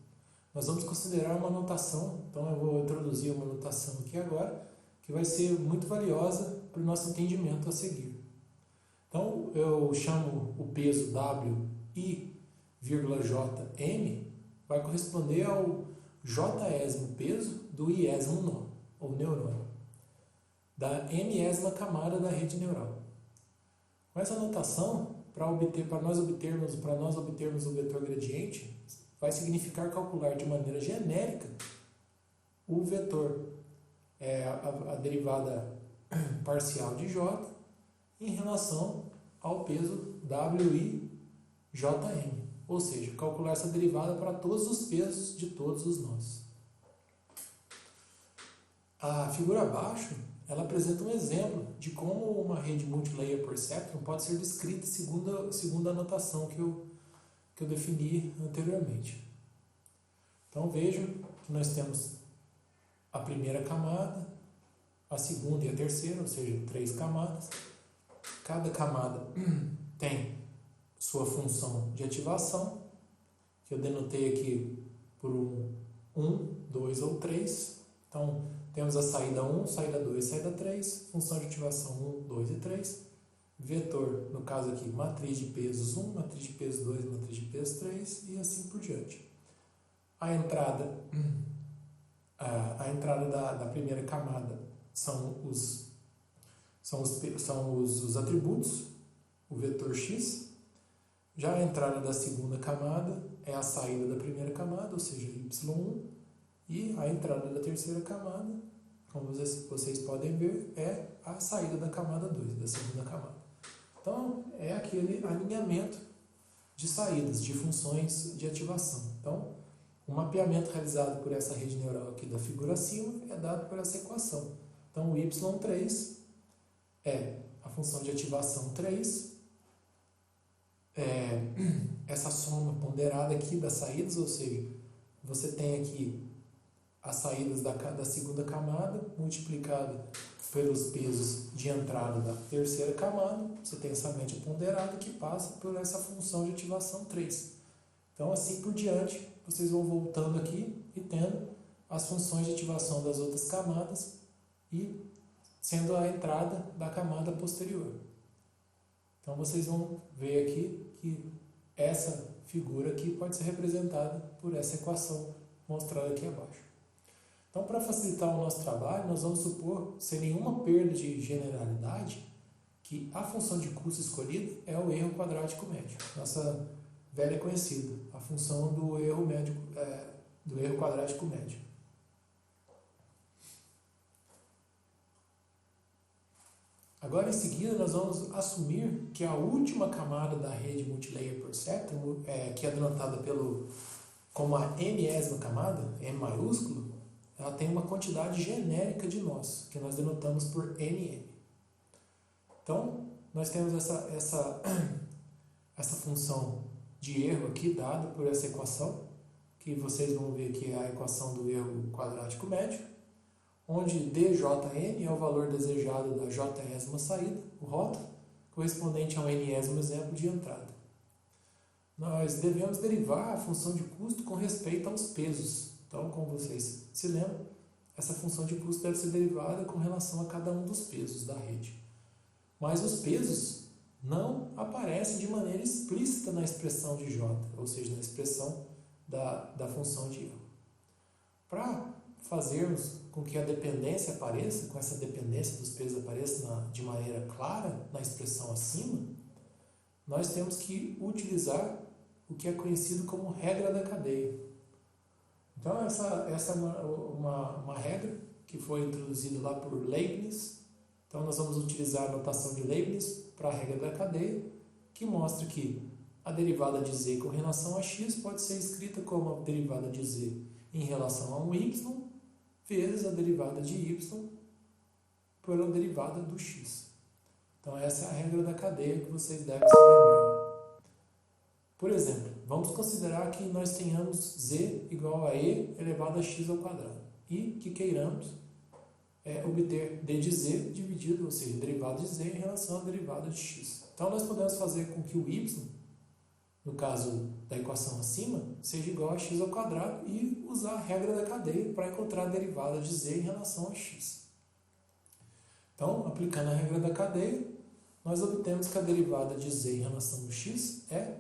nós vamos considerar uma notação. Então eu vou introduzir uma notação aqui agora, que vai ser muito valiosa para o nosso entendimento a seguir. Então eu chamo o peso WI,JM, vai corresponder ao J'ésimo peso do Iésimo nó, ou neurônio, da Mésima camada da rede neural. Com essa notação, para nós obtermos o vetor gradiente, vai significar calcular de maneira genérica o vetor, a derivada parcial de J, em relação ao peso WIJM, ou seja, calcular essa derivada para todos os pesos de todos os nós. A figura abaixo ela apresenta um exemplo de como uma rede multilayer perceptron pode ser descrita segundo a notação que eu defini anteriormente. Então vejam que nós temos a primeira camada, a segunda e a terceira, ou seja, 3 camadas. Cada camada tem sua função de ativação, que eu denotei aqui por 1, 2 ou 3. Então, temos a saída 1, saída 2, saída 3, função de ativação 1, 2 e 3, vetor, no caso aqui, matriz de pesos 1, matriz de pesos 2, matriz de pesos 3 e assim por diante. A entrada da primeira camada são os atributos, o vetor x. Já a entrada da segunda camada é a saída da primeira camada, ou seja, y1, e a entrada da terceira camada, como vocês podem ver, é a saída da camada 2, da segunda camada. Então, é aquele alinhamento de saídas, de funções de ativação. Então, o mapeamento realizado por essa rede neural aqui da figura acima é dado por essa equação. Então, o y3 é a função de ativação 3, essa soma ponderada aqui das saídas, ou seja, você tem aqui as saídas da segunda camada multiplicada pelos pesos de entrada da terceira camada, você tem essa média ponderada que passa por essa função de ativação 3. Então, assim por diante, vocês vão voltando aqui e tendo as funções de ativação das outras camadas e sendo a entrada da camada posterior. Então vocês vão ver aqui que essa figura aqui pode ser representada por essa equação mostrada aqui abaixo. Então, para facilitar o nosso trabalho, nós vamos supor, sem nenhuma perda de generalidade, que a função de custo escolhida é o erro quadrático médio. Nossa velha conhecida, a função do erro médio, do erro quadrático médio. Agora, em seguida, nós vamos assumir que a última camada da rede Multilayer Perceptron, que é denotada como a n-ésima camada, M maiúsculo, ela tem uma quantidade genérica de nós, que nós denotamos por nm. Então, nós temos essa função de erro aqui, dada por essa equação, que vocês vão ver que é a equação do erro quadrático médio, onde djn é o valor desejado da j-ésima saída, o rótulo, correspondente ao n-ésimo exemplo de entrada. Nós devemos derivar a função de custo com respeito aos pesos. Então, como vocês se lembram, essa função de custo deve ser derivada com relação a cada um dos pesos da rede. Mas os pesos não aparecem de maneira explícita na expressão de J, ou seja, na expressão da função de erro. Para fazermos com que a dependência apareça, com essa dependência dos pesos apareça de maneira clara na expressão acima, nós temos que utilizar o que é conhecido como regra da cadeia. Então, essa é uma regra que foi introduzida lá por Leibniz. Então, nós vamos utilizar a notação de Leibniz para a regra da cadeia, que mostra que a derivada de z com relação a x pode ser escrita como a derivada de z em relação a um y, vezes a derivada de y pela derivada do x. Então, essa é a regra da cadeia que vocês devem se lembrar. Por exemplo, vamos considerar que nós tenhamos z igual a e elevado a x ao quadrado e que queiramos obter d de z dividido, ou seja, derivada de z em relação à derivada de x. Então, nós podemos fazer com que o y, no caso da equação acima, seja igual a x ao quadrado e usar a regra da cadeia para encontrar a derivada de z em relação a x. Então, aplicando a regra da cadeia, nós obtemos que a derivada de z em relação ao x é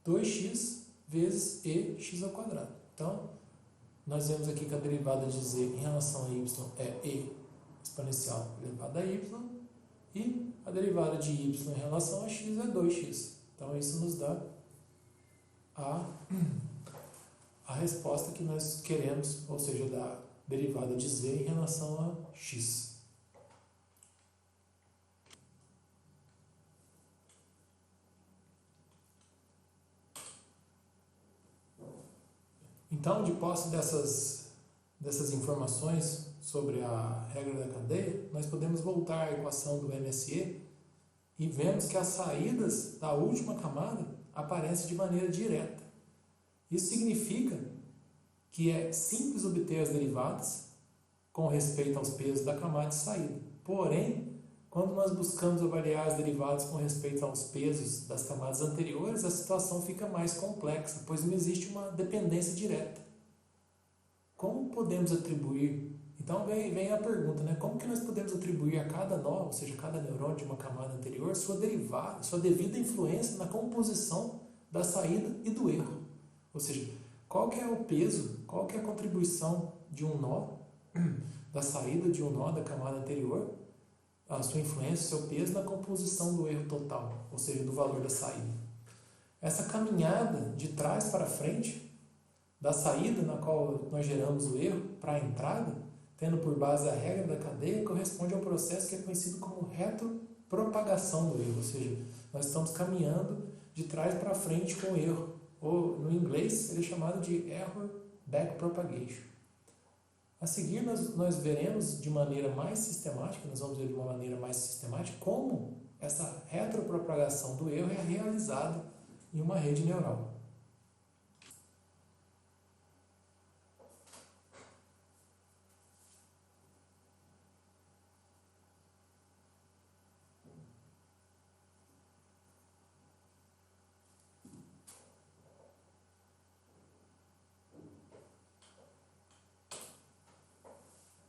2x vezes e x ao quadrado. Então, nós vemos aqui que a derivada de z em relação a y é e exponencial elevado a y e a derivada de y em relação a x é 2x. Então, isso nos dá a resposta que nós queremos, ou seja, da derivada de z em relação a x. Então, de posse dessas informações sobre a regra da cadeia, nós podemos voltar à equação do MSE e vemos que as saídas da última camada aparecem de maneira direta. Isso significa que é simples obter as derivadas com respeito aos pesos da camada de saída. Porém, quando nós buscamos avaliar as derivadas com respeito aos pesos das camadas anteriores, a situação fica mais complexa, pois não existe uma dependência direta. Como podemos atribuir? Então vem a pergunta, né? Como que nós podemos atribuir a cada nó, ou seja, cada neurônio de uma camada anterior, sua derivada, sua devida influência na composição da saída e do erro? Ou seja, qual que é o peso, qual que é a contribuição de um nó, da saída de um nó da camada anterior, a sua influência, o seu peso na composição do erro total, ou seja, do valor da saída. Essa caminhada de trás para frente, da saída na qual nós geramos o erro para a entrada, tendo por base a regra da cadeia, corresponde a um processo que é conhecido como retropropagação do erro, ou seja, nós estamos caminhando de trás para frente com o erro, ou no inglês ele é chamado de error backpropagation. A seguir, nós veremos de maneira mais sistemática, nós vamos ver de uma maneira mais sistemática como essa retropropagação do erro é realizada em uma rede neural.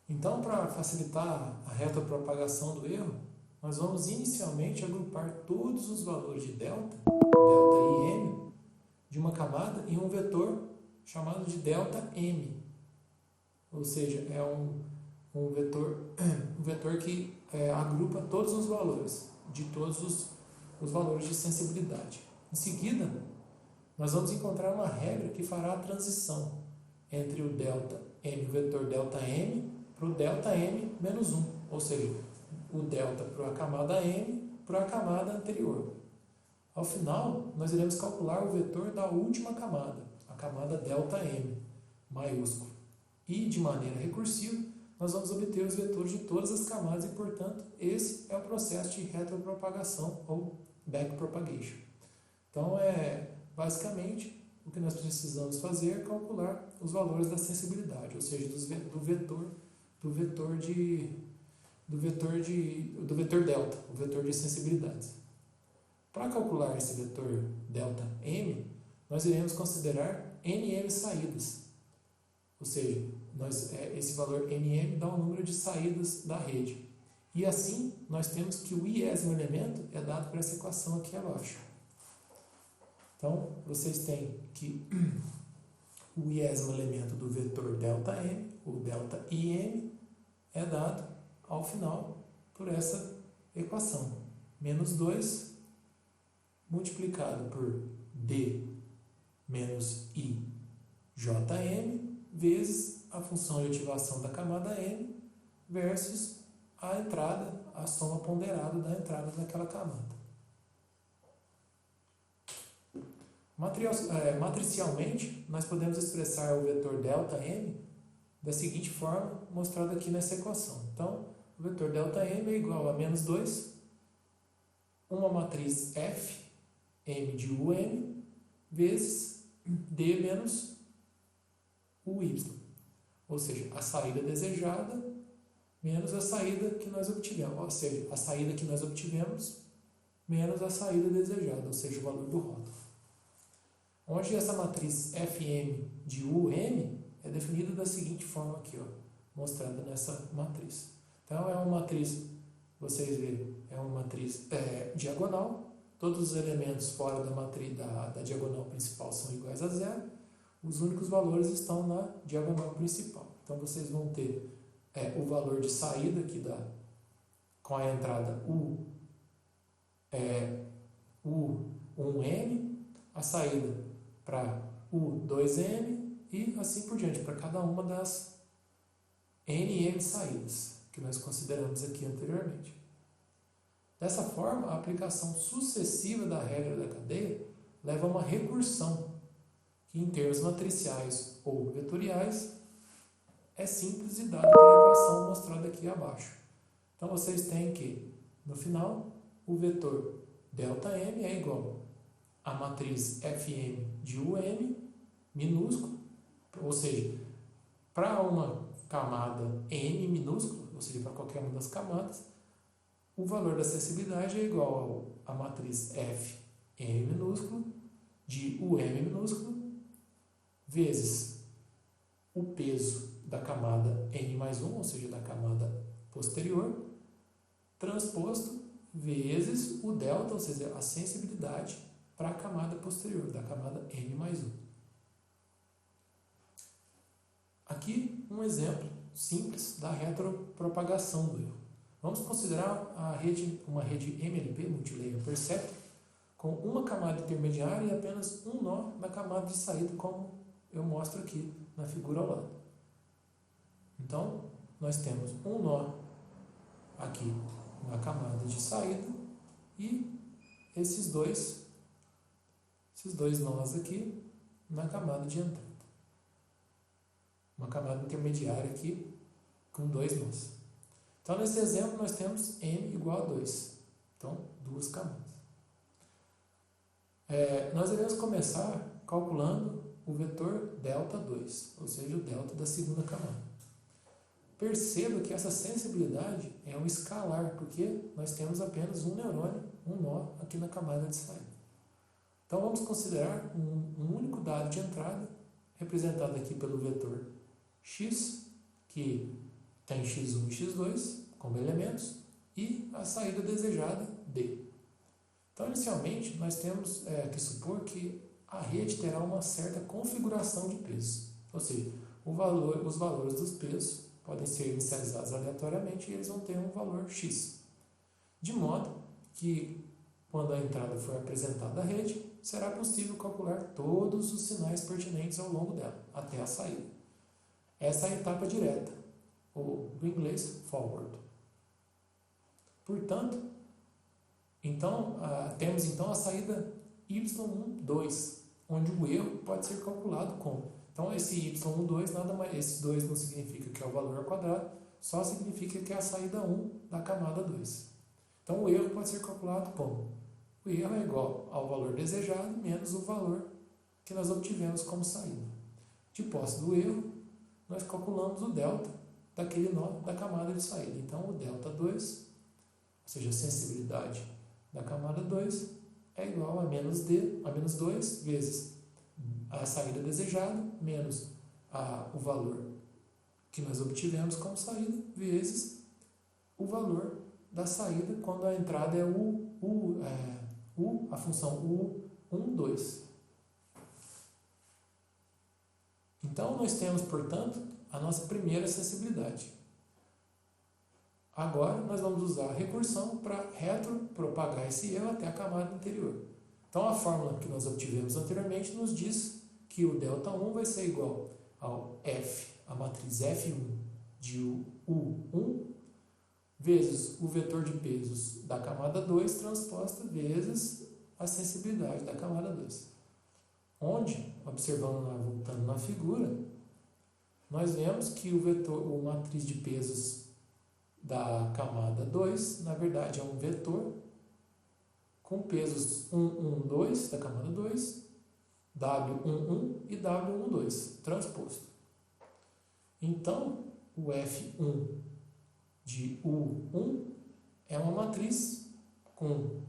Então, para facilitar a retropropagação do erro, nós vamos inicialmente agrupar todos os valores de delta e m, de uma camada em um vetor chamado de delta m. Ou seja, é um vetor que agrupa todos os valores, de todos os valores de sensibilidade. Em seguida, nós vamos encontrar uma regra que fará a transição entre o delta m, o vetor delta m, para o delta m menos 1, ou seja, o delta para a camada m para a camada anterior. Ao final, nós iremos calcular o vetor da última camada, a camada delta m, maiúsculo. E, de maneira recursiva, nós vamos obter os vetores de todas as camadas e, portanto, esse é o processo de retropropagação ou backpropagation. Então, basicamente, o que nós precisamos fazer é calcular os valores da sensibilidade, ou seja, do vetor delta, o vetor de sensibilidades. Para calcular esse vetor delta m, nós iremos considerar nm saídas, ou seja, esse valor nm dá o número de saídas da rede. E assim, nós temos que o iésimo elemento é dado por essa equação aqui abaixo. Então, vocês têm que o iésimo elemento do vetor delta m, o delta im, é dado ao final por essa equação. Menos 2 multiplicado por d menos i jm vezes a função de ativação da camada m versus a entrada, a soma ponderada da entrada daquela camada. Matricialmente, nós podemos expressar o vetor delta m da seguinte forma, mostrada aqui nessa equação. Então, o vetor delta m é igual a menos 2, uma matriz f, m de um, vezes d menos uy. Ou seja, a saída desejada menos a saída que nós obtivemos. Ou seja, a saída que nós obtivemos menos a saída desejada, ou seja, o valor do rótulo. Onde essa matriz Fm de um é definida da seguinte forma aqui, mostrada nessa matriz. Então, é uma matriz, vocês veem, é uma matriz diagonal, todos os elementos fora da matriz da diagonal principal são iguais a zero, os únicos valores estão na diagonal principal. Então, vocês vão ter o valor de saída aqui com a entrada U1M, a saída para U2M e assim por diante, para cada uma das NM saídas que nós consideramos aqui anteriormente. Dessa forma, a aplicação sucessiva da regra da cadeia leva a uma recursão, que em termos matriciais ou vetoriais é simples e dada pela equação mostrada aqui abaixo. Então, vocês têm que, no final, o vetor ΔM é igual a matriz Fm de um minúsculo, ou seja, para uma camada n minúscula, ou seja, para qualquer uma das camadas, o valor da sensibilidade é igual a matriz Fm minúsculo de um minúsculo vezes o peso da camada n mais 1, ou seja, da camada posterior, transposto vezes o delta, ou seja, a sensibilidade para a camada posterior, da camada n mais 1. Aqui um exemplo simples da retropropagação do erro. Vamos considerar uma rede MLP, Multilayer Perceptor, com uma camada intermediária e apenas um nó na camada de saída, como eu mostro aqui na figura ao lado. Então, nós temos um nó aqui na camada de saída e esses dois nós aqui na camada de entrada. Uma camada intermediária aqui com dois nós. Então, nesse exemplo, nós temos m igual a 2. Então, duas camadas. Nós iremos começar calculando o vetor delta 2, ou seja, o delta da segunda camada. Perceba que essa sensibilidade é um escalar, porque nós temos apenas um neurônio, um nó aqui na camada de saída. Então, vamos considerar um único dado de entrada, representado aqui pelo vetor x, que tem x1 e x2 como elementos, e a saída desejada, D. Então, inicialmente, nós temos que supor que a rede terá uma certa configuração de pesos, ou seja, os valores dos pesos podem ser inicializados aleatoriamente e eles vão ter um valor X. De modo que, quando a entrada for apresentada à rede, será possível calcular todos os sinais pertinentes ao longo dela, até a saída. Essa é a etapa direta, ou do inglês forward. Portanto, temos então a saída Y1, 2, onde o erro pode ser calculado como. Então, esse Y1, 2, nada mais, esse 2 não significa que é o valor ao quadrado, só significa que é a saída 1 da camada 2. Então, o erro pode ser calculado como? O erro é igual ao valor desejado menos o valor que nós obtivemos como saída. De posse do erro, nós calculamos o delta daquele nó da camada de saída. Então, o delta 2, ou seja, a sensibilidade da camada 2, é igual a menos 2 vezes a saída desejada menos o valor que nós obtivemos como saída vezes o valor da saída quando a entrada é a função U1, 2. Então, nós temos, portanto, a nossa primeira sensibilidade. Agora, nós vamos usar a recursão para retropropagar esse erro até a camada interior. Então, a fórmula que nós obtivemos anteriormente nos diz que o ΔI vai ser igual ao F, a matriz F1 de U1, vezes o vetor de pesos da camada 2 transposta vezes a sensibilidade da camada 2. Onde, voltando na figura, nós vemos que o matriz de pesos da camada 2, na verdade, é um vetor com pesos 1, 1, 2 da camada 2, W11 e W12 transposto. Então, o F1 de U1 é uma matriz com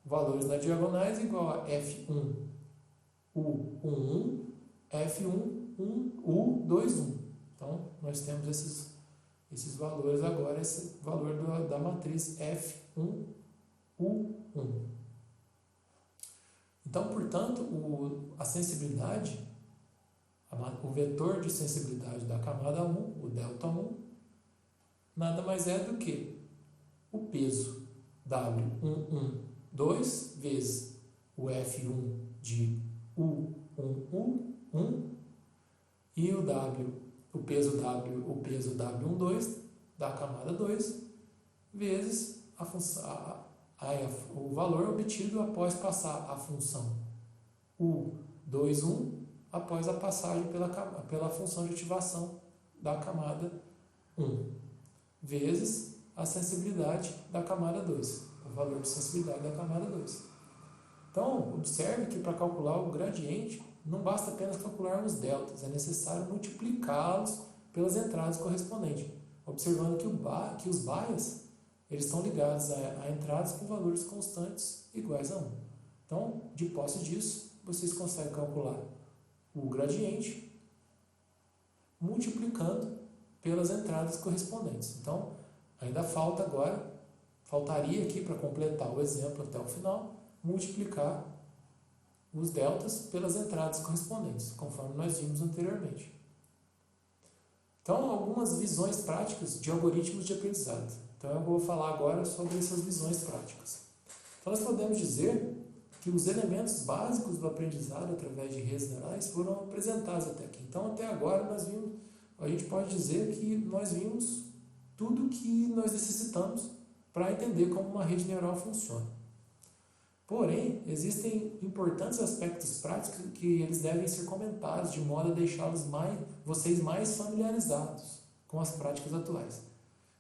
valores nas diagonais igual a F1 U11, F1 U21. Então, nós temos esses valores agora, esse valor da matriz F1 U1. Então, portanto, a sensibilidade, o vetor de sensibilidade da camada 1, o ΔI, nada mais é do que o peso W11, vezes o F1 de U1, e o peso W12 da camada 2, vezes o valor obtido após passar a função U21 após a passagem pela função de ativação da camada 1, vezes a sensibilidade da camada 2, o valor de sensibilidade da camada 2. Então, observe que para calcular o gradiente, não basta apenas calcular os deltas, é necessário multiplicá-los pelas entradas correspondentes, observando que os bias eles estão ligados a entradas com valores constantes iguais a 1. Então, de posse disso, vocês conseguem calcular o gradiente multiplicando pelas entradas correspondentes. Então, ainda faltaria aqui para completar o exemplo até o final, multiplicar os deltas pelas entradas correspondentes, conforme nós vimos anteriormente. Então, algumas visões práticas de algoritmos de aprendizado. Então, eu vou falar agora sobre essas visões práticas. Então, nós podemos dizer que os elementos básicos do aprendizado através de redes neurais foram apresentados até aqui. Então, até agora, a gente pode dizer que nós vimos tudo o que nós necessitamos para entender como uma rede neural funciona. Porém, existem importantes aspectos práticos que eles devem ser comentados de modo a deixá-los vocês mais familiarizados com as práticas atuais.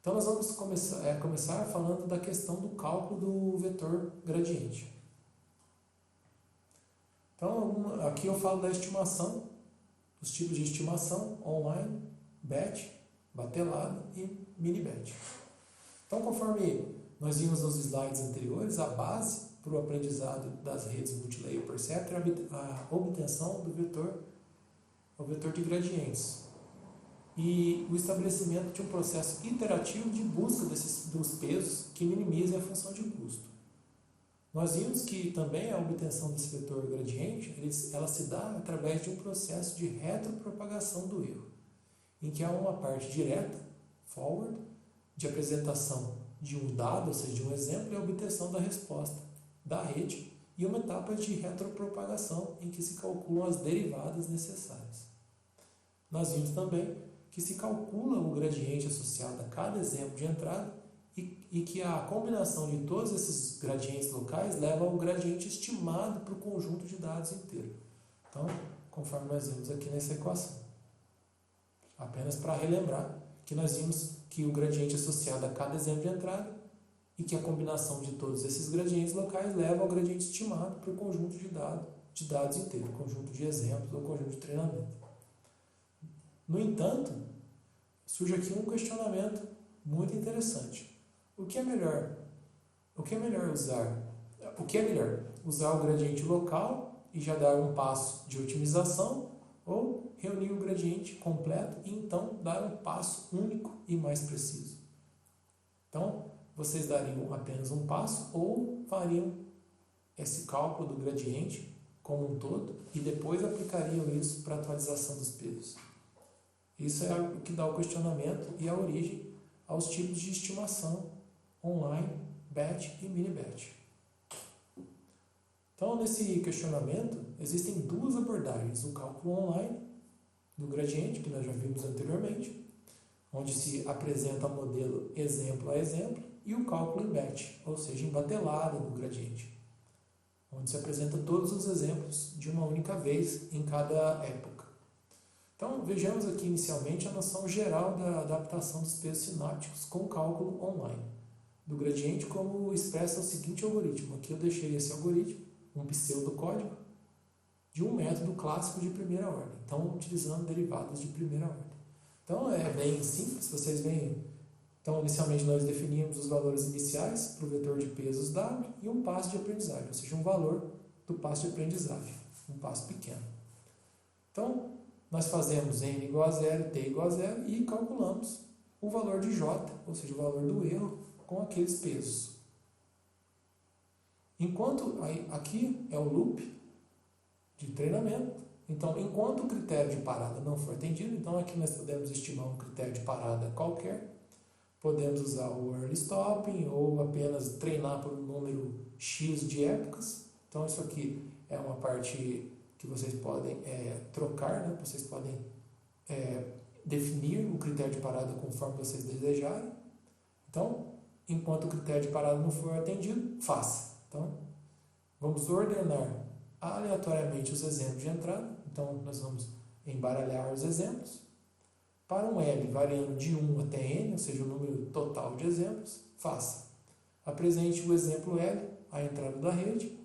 Então, nós vamos começar falando da questão do cálculo do vetor gradiente. Então, aqui eu falo da estimação, dos tipos de estimação, online, batch, batelada e mini-batch. Então, conforme nós vimos nos slides anteriores, a base para o aprendizado das redes multilayer perceptor é a obtenção do vetor de gradientes. e o estabelecimento de um processo iterativo de busca dos pesos que minimizem a função de custo. Nós vimos que também a obtenção desse vetor gradiente, ela se dá através de um processo de retropropagação do erro, em que há uma parte direta, forward, de apresentação de um dado, ou seja, de um exemplo, e a obtenção da resposta da rede, e uma etapa de retropropagação, em que se calculam as derivadas necessárias. Nós vimos também que se calcula o gradiente associado a cada exemplo de entrada e que a combinação de todos esses gradientes locais leva ao gradiente estimado para o conjunto de dados inteiro. Então, conforme nós vimos aqui nessa equação. Apenas para relembrar que nós vimos que o gradiente associado a cada exemplo de entrada e que a combinação de todos esses gradientes locais leva ao gradiente estimado para o conjunto de dados inteiro, conjunto de exemplos ou conjunto de treinamento. No entanto, surge aqui um questionamento muito interessante. O que é melhor usar o gradiente local e já dar um passo de otimização, ou reunir o gradiente completo e então dar um passo único e mais preciso? Então, vocês dariam apenas um passo ou fariam esse cálculo do gradiente como um todo e depois aplicariam isso para a atualização dos pesos? Isso é o que dá o questionamento e a origem aos tipos de estimação online, batch e mini batch. Então, nesse questionamento, existem duas abordagens: o cálculo online do gradiente, que nós já vimos anteriormente, onde se apresenta o modelo exemplo a exemplo, e o cálculo em batch, ou seja, em batelada do gradiente, onde se apresenta todos os exemplos de uma única vez em cada época. Então, vejamos aqui inicialmente a noção geral da adaptação dos pesos sinápticos com o cálculo online do gradiente, como expressa o seguinte algoritmo. Aqui eu deixei esse algoritmo, um pseudocódigo, de um método clássico de primeira ordem, então utilizando derivadas de primeira ordem. Então é bem simples, vocês veem. Então, inicialmente nós definimos os valores iniciais para o vetor de pesos W e um passo de aprendizagem, ou seja, um valor do passo de aprendizagem, um passo pequeno. Então, nós fazemos n igual a 0, t igual a 0 e calculamos o valor de j, ou seja, o valor do erro, com aqueles pesos. Enquanto aqui é o loop de treinamento, então enquanto o critério de parada não for atendido, então aqui nós podemos estimar um critério de parada qualquer, podemos usar o early stopping ou apenas treinar por um número X de épocas. Então isso aqui é uma parte que vocês podem trocar, né? Vocês podem definir o critério de parada conforme vocês desejarem. Então, enquanto o critério de parada não for atendido, faça. Então, vamos ordenar aleatoriamente os exemplos de entrada. Então, nós vamos embaralhar os exemplos. Para um L variando de 1 até N, ou seja, o número total de exemplos, faça. Apresente o exemplo L, a entrada da rede.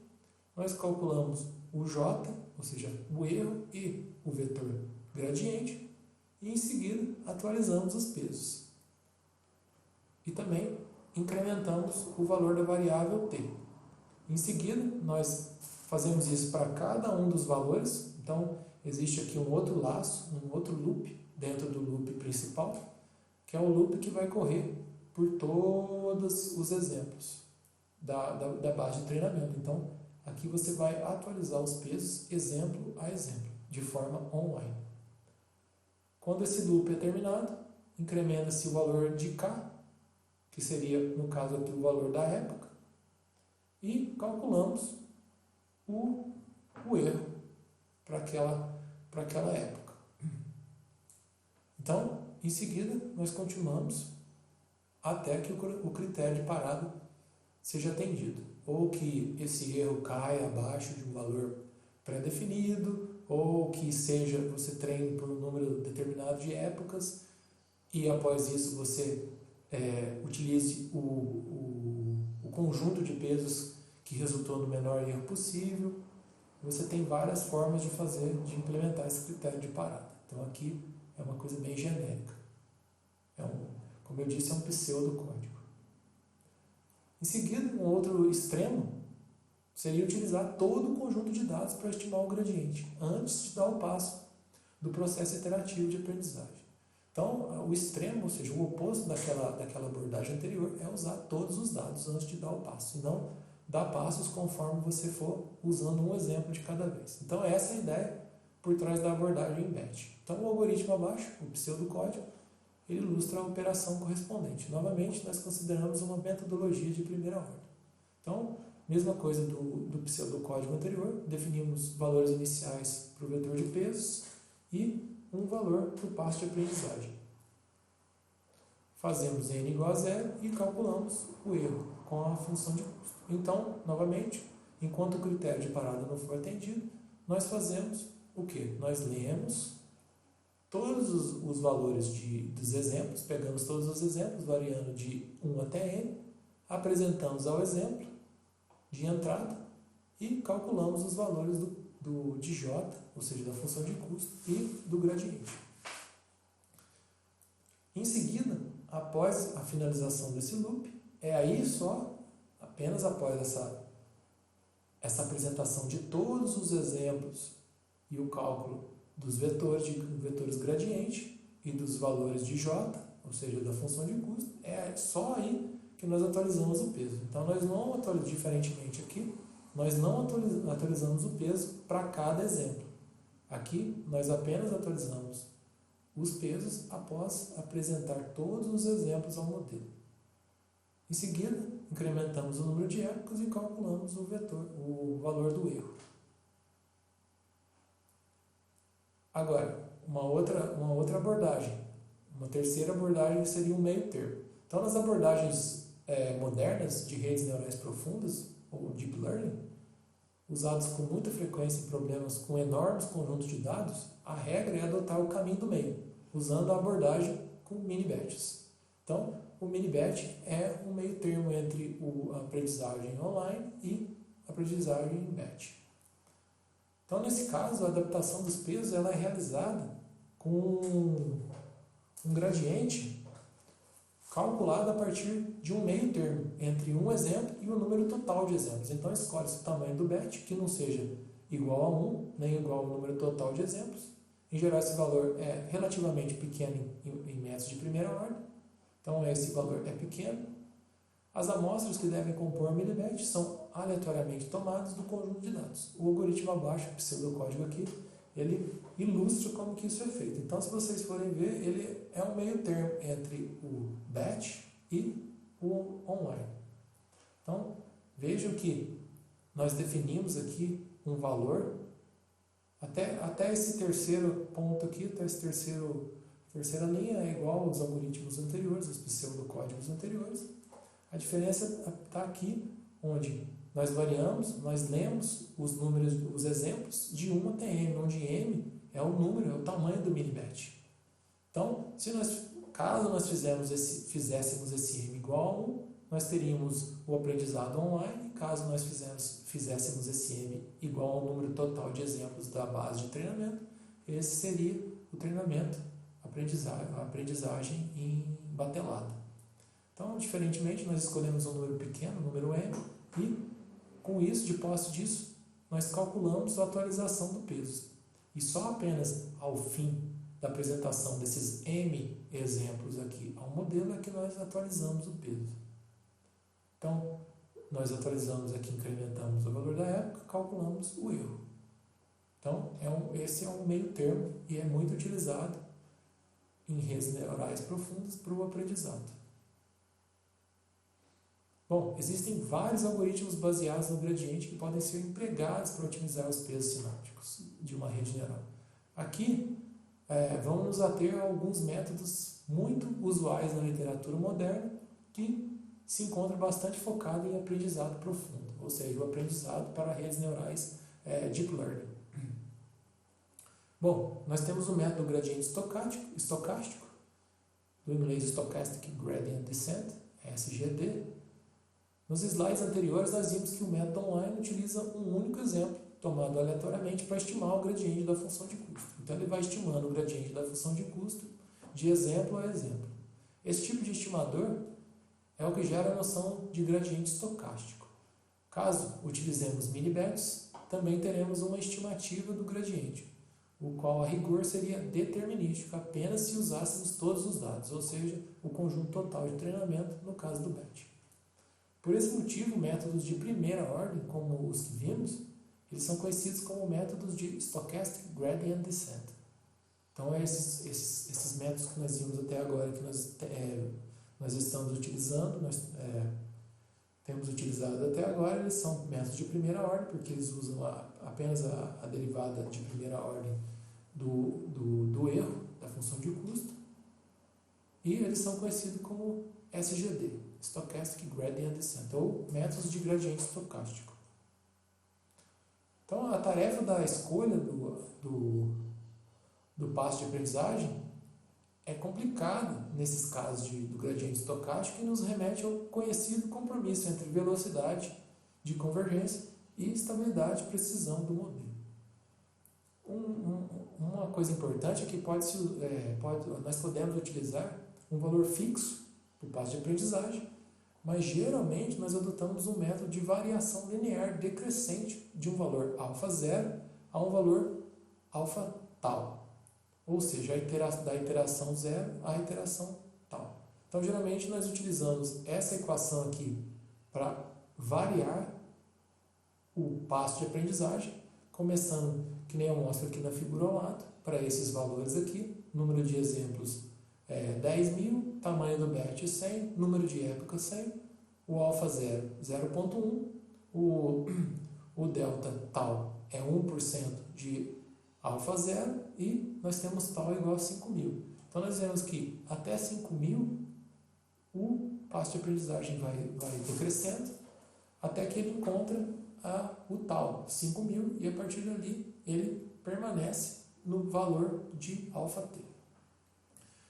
Nós calculamos o J, ou seja, o erro e o vetor gradiente. E em seguida, atualizamos os pesos. E também incrementamos o valor da variável t. Em seguida, nós fazemos isso para cada um dos valores. Então, existe aqui um outro laço, um outro loop, dentro do loop principal, que é o loop que vai correr por todos os exemplos da base de treinamento. Então, aqui você vai atualizar os pesos exemplo a exemplo, de forma online. Quando esse loop é terminado, incrementa-se o valor de K, que seria, no caso aqui, o valor da época, e calculamos o erro para aquela época. Então, em seguida, nós continuamos até que o critério de parada seja atendido, ou que esse erro caia abaixo de um valor pré-definido, ou que você treine por um número determinado de épocas, e após isso você utilize o conjunto de pesos que resultou no menor erro possível. Você tem várias formas de implementar esse critério de parada. Então aqui é uma coisa bem genérica. Como eu disse, é um pseudocódigo. Em seguida, um outro extremo seria utilizar todo o conjunto de dados para estimar o gradiente, antes de dar o passo do processo iterativo de aprendizagem. Então, o extremo, ou seja, o oposto daquela abordagem anterior é usar todos os dados antes de dar o passo, e não dar passos conforme você for usando um exemplo de cada vez. Então, essa é a ideia por trás da abordagem batch. Então, o algoritmo abaixo, o pseudocódigo, ele ilustra a operação correspondente. Novamente, nós consideramos uma metodologia de primeira ordem. Então, mesma coisa do pseudocódigo anterior, definimos valores iniciais para o vetor de pesos e um valor para o passo de aprendizagem. Fazemos n igual a zero e calculamos o erro com a função de custo. Então, novamente, enquanto o critério de parada não for atendido, nós fazemos o quê? Nós lemos todos os valores dos exemplos, pegamos todos os exemplos, variando de 1 até n, apresentamos ao exemplo de entrada e calculamos os valores de j, ou seja, da função de custo, e do gradiente. Em seguida, após a finalização desse loop, é aí só, apenas após essa apresentação de todos os exemplos e o cálculo dos vetores gradiente e dos valores de j, ou seja, da função de custo, é só aí que nós atualizamos o peso. Então, nós não atualizamos, diferentemente aqui, nós não atualizamos o peso para cada exemplo. Aqui, nós apenas atualizamos os pesos após apresentar todos os exemplos ao modelo. Em seguida, incrementamos o número de épocas e calculamos o valor do erro. Agora, uma outra abordagem, uma terceira abordagem seria um meio termo. Então, nas abordagens modernas de redes neurais profundas, ou Deep Learning, usados com muita frequência em problemas com enormes conjuntos de dados, a regra é adotar o caminho do meio, usando a abordagem com mini-batches. Então, o mini-batch é um meio termo entre a aprendizagem online e a aprendizagem em batch. Então, nesse caso, a adaptação dos pesos ela é realizada com um gradiente calculado a partir de um meio termo entre um exemplo e o número total de exemplos. Então, escolhe-se o tamanho do batch, que não seja igual a 1, nem igual ao número total de exemplos. Em geral, esse valor é relativamente pequeno em métodos de primeira ordem. Então, esse valor é pequeno. As amostras que devem compor o mini-batch são aleatoriamente tomadas do conjunto de dados. O algoritmo abaixo, o pseudocódigo aqui, ele ilustra como que isso é feito. Então, se vocês forem ver, ele é um meio termo entre o batch e o online. Então, vejam que nós definimos aqui um valor, até esse terceiro ponto aqui, até essa terceira linha é igual aos algoritmos anteriores, aos pseudocódigos anteriores. A diferença está aqui, onde nós variamos, nós lemos os números, os exemplos de 1 até m, onde m é o número, é o tamanho do mini-batch. Então, caso nós fizéssemos esse m igual a 1, nós teríamos o aprendizado online. Caso nós fizéssemos esse m igual ao número total de exemplos da base de treinamento, esse seria o treinamento, a aprendizagem em batelada. Então, diferentemente, nós escolhemos um número pequeno, o número m, e com isso, de posse disso, nós calculamos a atualização do peso. E só apenas ao fim da apresentação desses m exemplos aqui ao modelo é que nós atualizamos o peso. Então, nós atualizamos aqui, incrementamos o valor da época, calculamos o erro. Então, esse é um meio termo e é muito utilizado em redes neurais profundas para o aprendizado. Bom, existem vários algoritmos baseados no gradiente que podem ser empregados para otimizar os pesos sinápticos de uma rede neural. Aqui, vamos nos ater a alguns métodos muito usuais na literatura moderna que se encontram bastante focados em aprendizado profundo, ou seja, o aprendizado para redes neurais Deep Learning. Bom, nós temos o método gradiente estocástico, do inglês Stochastic Gradient Descent, SGD. Nos slides anteriores, nós vimos que o método online utiliza um único exemplo, tomado aleatoriamente, para estimar o gradiente da função de custo. Então, ele vai estimando o gradiente da função de custo de exemplo a exemplo. Esse tipo de estimador é o que gera a noção de gradiente estocástico. Caso utilizemos mini-batches, também teremos uma estimativa do gradiente. o qual a rigor seria determinístico apenas se usássemos todos os dados, ou seja, o conjunto total de treinamento no caso do BET. Por esse motivo, métodos de primeira ordem, como os que vimos, eles são conhecidos como métodos de Stochastic Gradient Descent. Então, esses métodos que nós vimos até agora, que nós estamos utilizando, temos utilizado até agora, eles são métodos de primeira ordem, porque eles usam apenas a derivada de primeira ordem do erro, da função de custo, e eles são conhecidos como SGD, Stochastic Gradient Descent, ou métodos de gradiente estocástico. Então, a tarefa da escolha do passo de aprendizagem é complicada nesses casos do gradiente estocástico e nos remete ao conhecido compromisso entre velocidade de convergência e estabilidade e precisão do modelo. Uma coisa importante é que nós podemos utilizar um valor fixo para o passo de aprendizagem, mas geralmente nós adotamos um método de variação linear decrescente de um valor α0 a um valor alfa tal, ou seja, da iteração 0 à iteração tal. Então, geralmente nós utilizamos essa equação aqui para variar o passo de aprendizagem, começando, que nem eu mostro aqui na figura ao lado, para esses valores aqui, número de exemplos 10.000, tamanho do BET 100, número de época 100, o α0 0,1, o delta tal é 1% de α0 e nós temos tal igual a 5.000. Então, nós vemos que até 5.000 o passo de aprendizagem vai decrescendo até que ele encontra o tal, 5.000, e a partir dali ele permanece no valor de αt.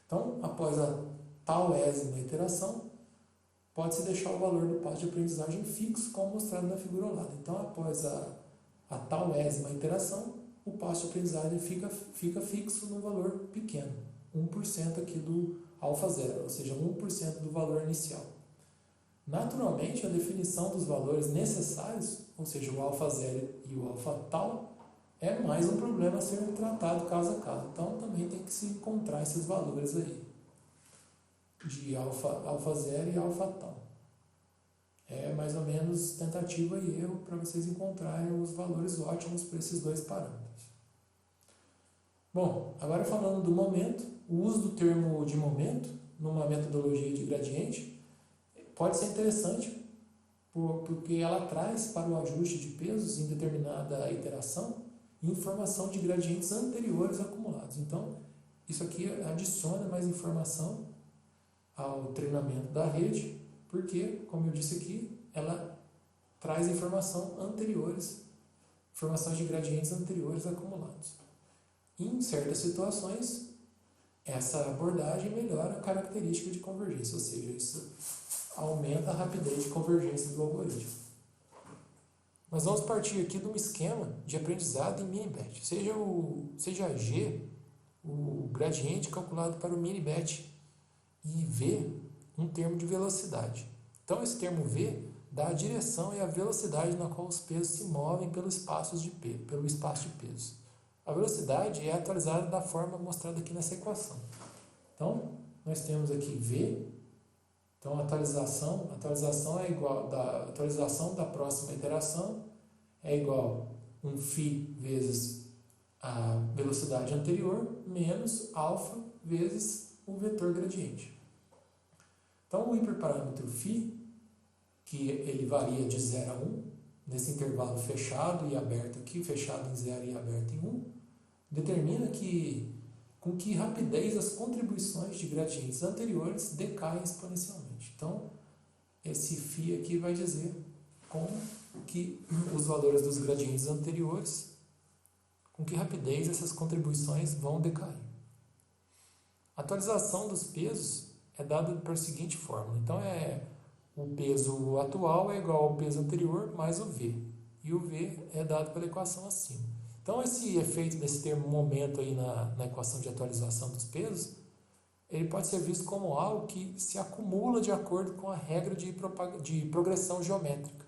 Então, após a talésima iteração, pode-se deixar o valor do passo de aprendizagem fixo, como mostrado na figura ao lado. Então, após a talésima iteração, o passo de aprendizagem fica fixo no valor pequeno, 1% aqui do α0, ou seja, 1% do valor inicial. Naturalmente, a definição dos valores necessários, ou seja, o α0 e o α_tal, é mais um problema a ser tratado caso a caso. Então, também tem que se encontrar esses valores aí, de α0 e α_tal. É mais ou menos tentativa e erro para vocês encontrarem os valores ótimos para esses dois parâmetros. Bom, agora falando do momento, o uso do termo de momento numa metodologia de gradiente pode ser interessante porque ela traz para o ajuste de pesos em determinada iteração informação de gradientes anteriores acumulados. Então, isso aqui adiciona mais informação ao treinamento da rede, porque, como eu disse aqui, ela traz informações de gradientes anteriores acumulados. Em certas situações, essa abordagem melhora a característica de convergência, ou seja, isso aumenta a rapidez de convergência do algoritmo. Nós vamos partir aqui de um esquema de aprendizado em mini-BET. Seja G, o gradiente calculado para o mini-BET, e V, um termo de velocidade. Então, esse termo V dá a direção e a velocidade na qual os pesos se movem pelo espaço de pesos. A velocidade é atualizada da forma mostrada aqui nessa equação. Então, nós temos aqui V. Então, a atualização é igual a atualização da próxima iteração é igual a um φ vezes a velocidade anterior menos alfa vezes o vetor gradiente. Então, o hiperparâmetro φ, que ele varia de 0 a 1, nesse intervalo fechado e aberto aqui, fechado em 0 e aberto em 1, determina com que rapidez as contribuições de gradientes anteriores decaem exponencialmente. Então, esse φ aqui vai dizer como que os valores dos gradientes anteriores, com que rapidez essas contribuições vão decair. A atualização dos pesos é dada pela seguinte fórmula. Então, o peso atual é igual ao peso anterior mais o V. E o V é dado pela equação acima. Então, esse efeito desse termo momento aí na equação de atualização dos pesos, ele pode ser visto como algo que se acumula de acordo com a regra de progressão geométrica.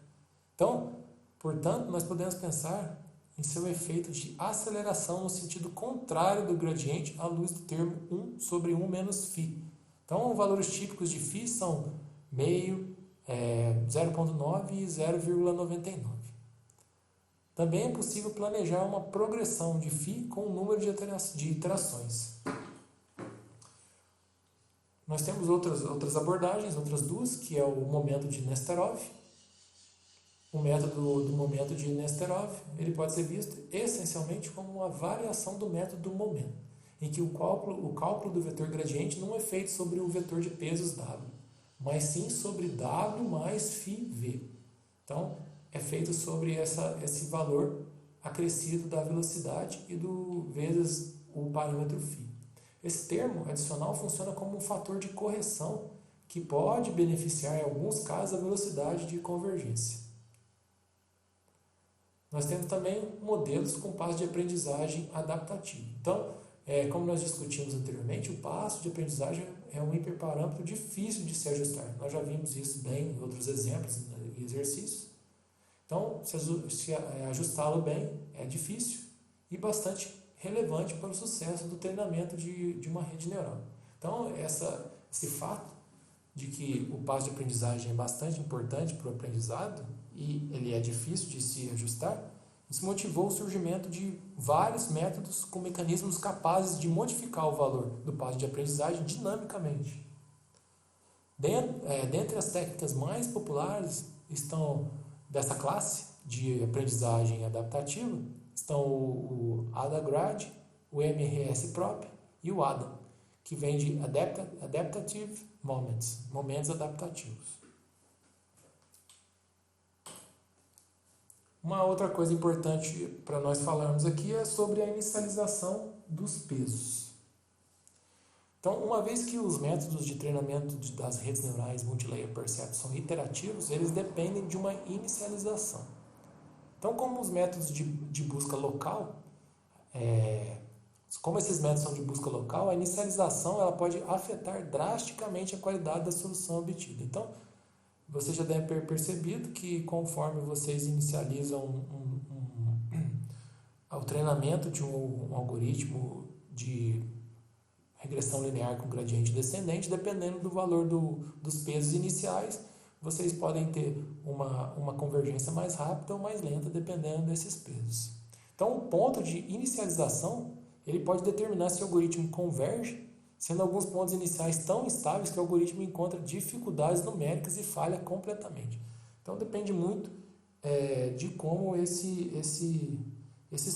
Então, portanto, nós podemos pensar em seu efeito de aceleração no sentido contrário do gradiente à luz do termo 1 sobre 1 menos φ. Então, valores típicos de φ são meio, 0,9 e 0,99. Também é possível planejar uma progressão de φ com o número de iterações. Nós temos outras abordagens, outras duas, que é o momento de Nesterov. O método do momento de Nesterov, ele pode ser visto essencialmente como uma variação do método do momento, em que o cálculo do vetor gradiente não é feito sobre o vetor de pesos W, mas sim sobre W mais φv. Então, é feito sobre esse valor acrescido da velocidade e vezes o parâmetro φ. Esse termo adicional funciona como um fator de correção que pode beneficiar, em alguns casos, a velocidade de convergência. Nós temos também modelos com passo de aprendizagem adaptativo. Então, como nós discutimos anteriormente, o passo de aprendizagem é um hiperparâmetro difícil de se ajustar. Nós já vimos isso bem em outros exemplos e exercícios. Então, se ajustá-lo bem é difícil e bastante relevante para o sucesso do treinamento de uma rede neural. Então, esse fato de que o passo de aprendizagem é bastante importante para o aprendizado e ele é difícil de se ajustar, isso motivou o surgimento de vários métodos com mecanismos capazes de modificar o valor do passo de aprendizagem dinamicamente. Dentre as técnicas mais populares dessa classe de aprendizagem adaptativa estão o ADA-GRAD, o MRS-PROP e o ADAM, que vem de Adaptative Moments, momentos adaptativos. Uma outra coisa importante para nós falarmos aqui é sobre a inicialização dos pesos. Então, uma vez que os métodos de treinamento das redes neurais multilayer perception são iterativos, eles dependem de uma inicialização. Então, como os métodos de busca local, como esses métodos são de busca local, a inicialização ela pode afetar drasticamente a qualidade da solução obtida. Então, você já deve ter percebido que conforme vocês inicializam o treinamento de um algoritmo de regressão linear com gradiente descendente, dependendo do valor dos pesos iniciais, vocês podem ter uma convergência mais rápida ou mais lenta, dependendo desses pesos. Então, o ponto de inicialização ele pode determinar se o algoritmo converge, sendo alguns pontos iniciais tão instáveis que o algoritmo encontra dificuldades numéricas e falha completamente. Então, depende muito de como esses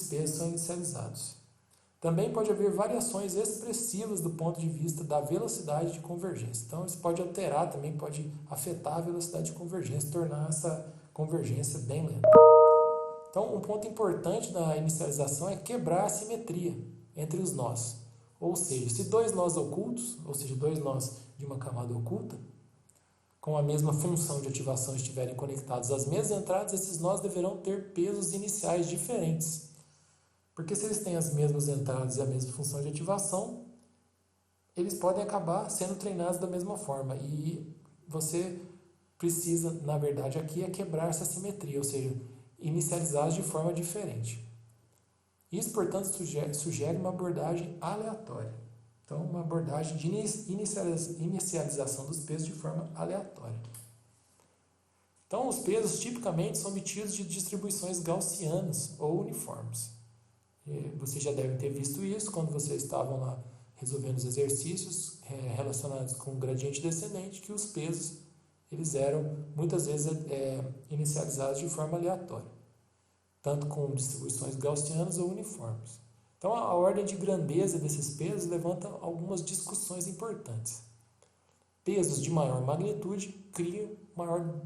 pesos são inicializados. Também pode haver variações expressivas do ponto de vista da velocidade de convergência. Então, isso pode alterar, também pode afetar a velocidade de convergência, tornar essa convergência bem lenta. Então, um ponto importante da inicialização é quebrar a simetria entre os nós. Ou seja, se dois nós ocultos, ou seja, dois nós de uma camada oculta, com a mesma função de ativação estiverem conectados às mesmas entradas, esses nós deverão ter pesos iniciais diferentes. Porque se eles têm as mesmas entradas e a mesma função de ativação, eles podem acabar sendo treinados da mesma forma. E você precisa, na verdade, aqui quebrar essa simetria, ou seja, inicializá-los de forma diferente. Isso, portanto, sugere uma abordagem aleatória. Então, uma abordagem de inicialização dos pesos de forma aleatória. Então, os pesos tipicamente são obtidos de distribuições gaussianas ou uniformes. Vocês já devem ter visto isso quando vocês estavam lá resolvendo os exercícios relacionados com o gradiente descendente, que os pesos eles eram muitas vezes inicializados de forma aleatória, tanto com distribuições gaussianas ou uniformes. Então, a ordem de grandeza desses pesos levanta algumas discussões importantes. Pesos de maior magnitude criam maior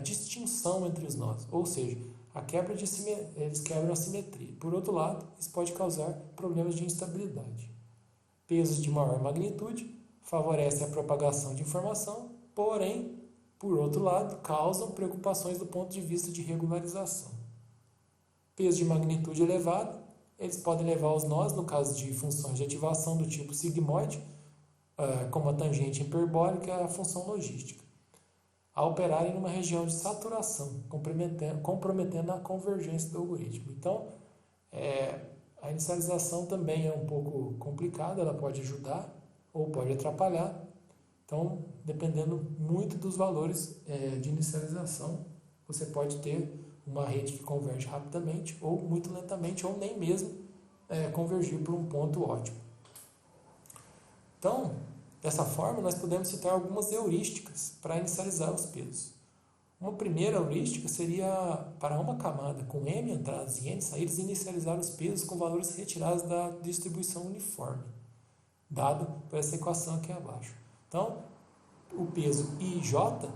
distinção entre os nós, ou seja, eles quebram a simetria. Por outro lado, isso pode causar problemas de instabilidade. Pesos de maior magnitude favorecem a propagação de informação, porém, por outro lado, causam preocupações do ponto de vista de regularização. Pesos de magnitude elevada, eles podem levar os nós, no caso de funções de ativação do tipo sigmoide, como a tangente hiperbólica e a função logística, a operarem numa região de saturação, comprometendo a convergência do algoritmo. Então, A inicialização também é um pouco complicada, ela pode ajudar ou pode atrapalhar. Então, dependendo muito dos valores de inicialização, você pode ter uma rede que converge rapidamente ou muito lentamente ou nem mesmo convergir para um ponto ótimo. Então, dessa forma, nós podemos citar algumas heurísticas para inicializar os pesos. Uma primeira heurística seria para uma camada com M entradas e N saídas, inicializar os pesos com valores retirados da distribuição uniforme, dado por essa equação aqui abaixo. Então, o peso IJ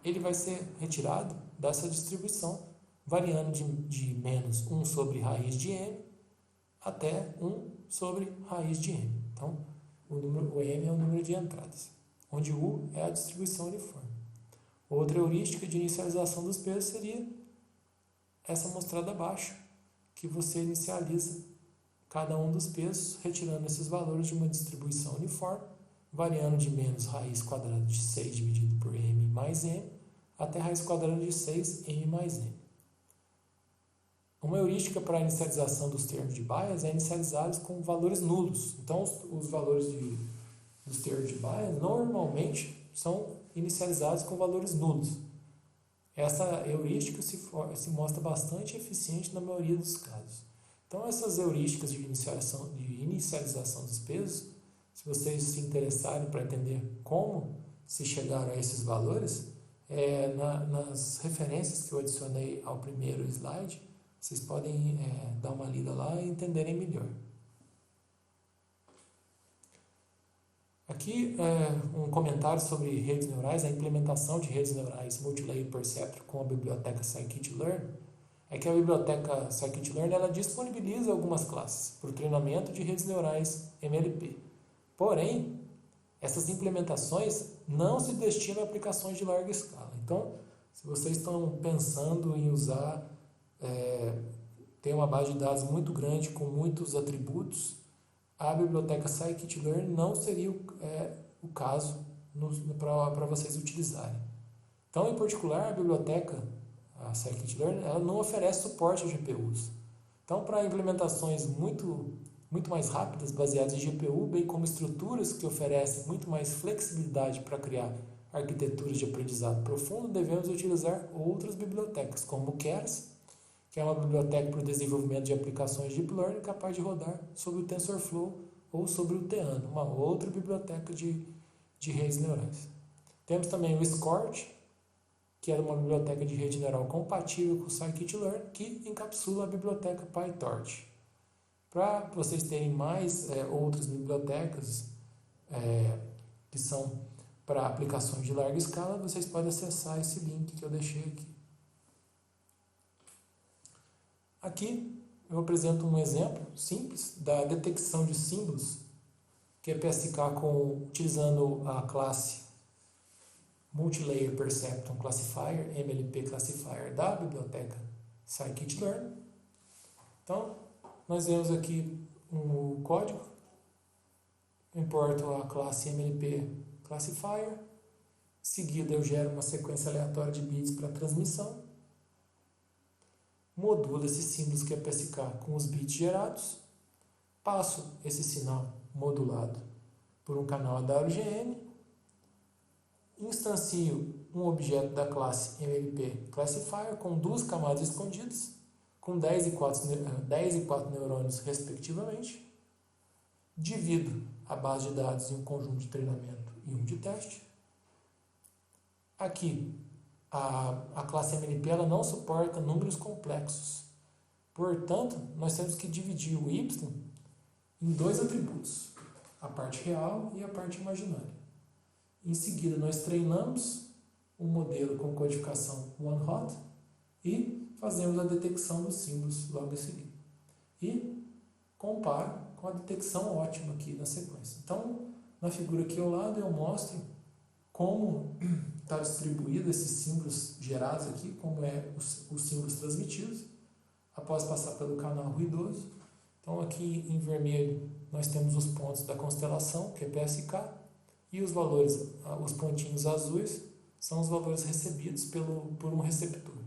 ele vai ser retirado dessa distribuição, variando de menos 1 sobre raiz de M até 1 sobre raiz de M. Então, o M é o número de entradas, onde U é a distribuição uniforme. Outra heurística de inicialização dos pesos seria essa mostrada abaixo, que você inicializa cada um dos pesos, retirando esses valores de uma distribuição uniforme, variando de menos raiz quadrada de 6 dividido por M mais M, até raiz quadrada de 6M mais M. Uma heurística para a inicialização dos termos de Bayes é inicializá-los com valores nulos. Então, os valores dos termos de Bayes normalmente são inicializados com valores nulos. Essa heurística se mostra bastante eficiente na maioria dos casos. Então, essas heurísticas de inicialização dos pesos, se vocês se interessarem para entender como se chegaram a esses valores, nas referências que eu adicionei ao primeiro slide, vocês podem dar uma lida lá e entenderem melhor. Aqui um comentário sobre redes neurais, a implementação de redes neurais Multilayer Perceptron com a biblioteca Scikit-learn, é que a biblioteca Scikit-learn ela disponibiliza algumas classes para o treinamento de redes neurais MLP. Porém, essas implementações não se destinam a aplicações de larga escala. Então, se vocês estão pensando em usar, ter uma base de dados muito grande com muitos atributos, a biblioteca Scikit-learn não seria o caso para vocês utilizarem. Então, em particular, a biblioteca Scikit-learn ela não oferece suporte a GPUs. Então, para implementações muito mais rápidas, baseadas em GPU, bem como estruturas que oferecem muito mais flexibilidade para criar arquiteturas de aprendizado profundo, devemos utilizar outras bibliotecas, como o Keras, que é uma biblioteca para o desenvolvimento de aplicações de Deep Learning capaz de rodar sobre o TensorFlow ou sobre o Theano, uma outra biblioteca de redes neurais. Temos também o Scort, que é uma biblioteca de rede neural compatível com o Scikit-learn, que encapsula a biblioteca PyTorch. Para vocês terem mais outras bibliotecas que são para aplicações de larga escala, vocês podem acessar esse link que eu deixei aqui. Aqui eu apresento um exemplo simples da detecção de símbolos, que é PSK utilizando a classe Multilayer Perceptron Classifier, MLP Classifier da biblioteca Scikit-learn. Então, nós vemos aqui um código, importo a classe MLP Classifier, em seguida eu gero uma sequência aleatória de bits para transmissão, modulo esses símbolos que é PSK com os bits gerados, passo esse sinal modulado por um canal AWGN, instancio um objeto da classe MLP Classifier com duas camadas escondidas, com 10 e 4 neurônios respectivamente, divido a base de dados em um conjunto de treinamento e um de teste. Aqui, a classe MLP ela não suporta números complexos. Portanto, nós temos que dividir o y em dois atributos, a parte real e a parte imaginária. Em seguida, nós treinamos um modelo com codificação one-hot e fazemos a detecção dos símbolos logo em seguida. E comparo com a detecção ótima aqui na sequência. Então, na figura aqui ao lado, eu mostro como está distribuído esses símbolos gerados aqui, como os símbolos transmitidos, após passar pelo canal ruidoso. Então, aqui em vermelho, nós temos os pontos da constelação, que é PSK, e os valores, os pontinhos azuis, são os valores recebidos por um receptor.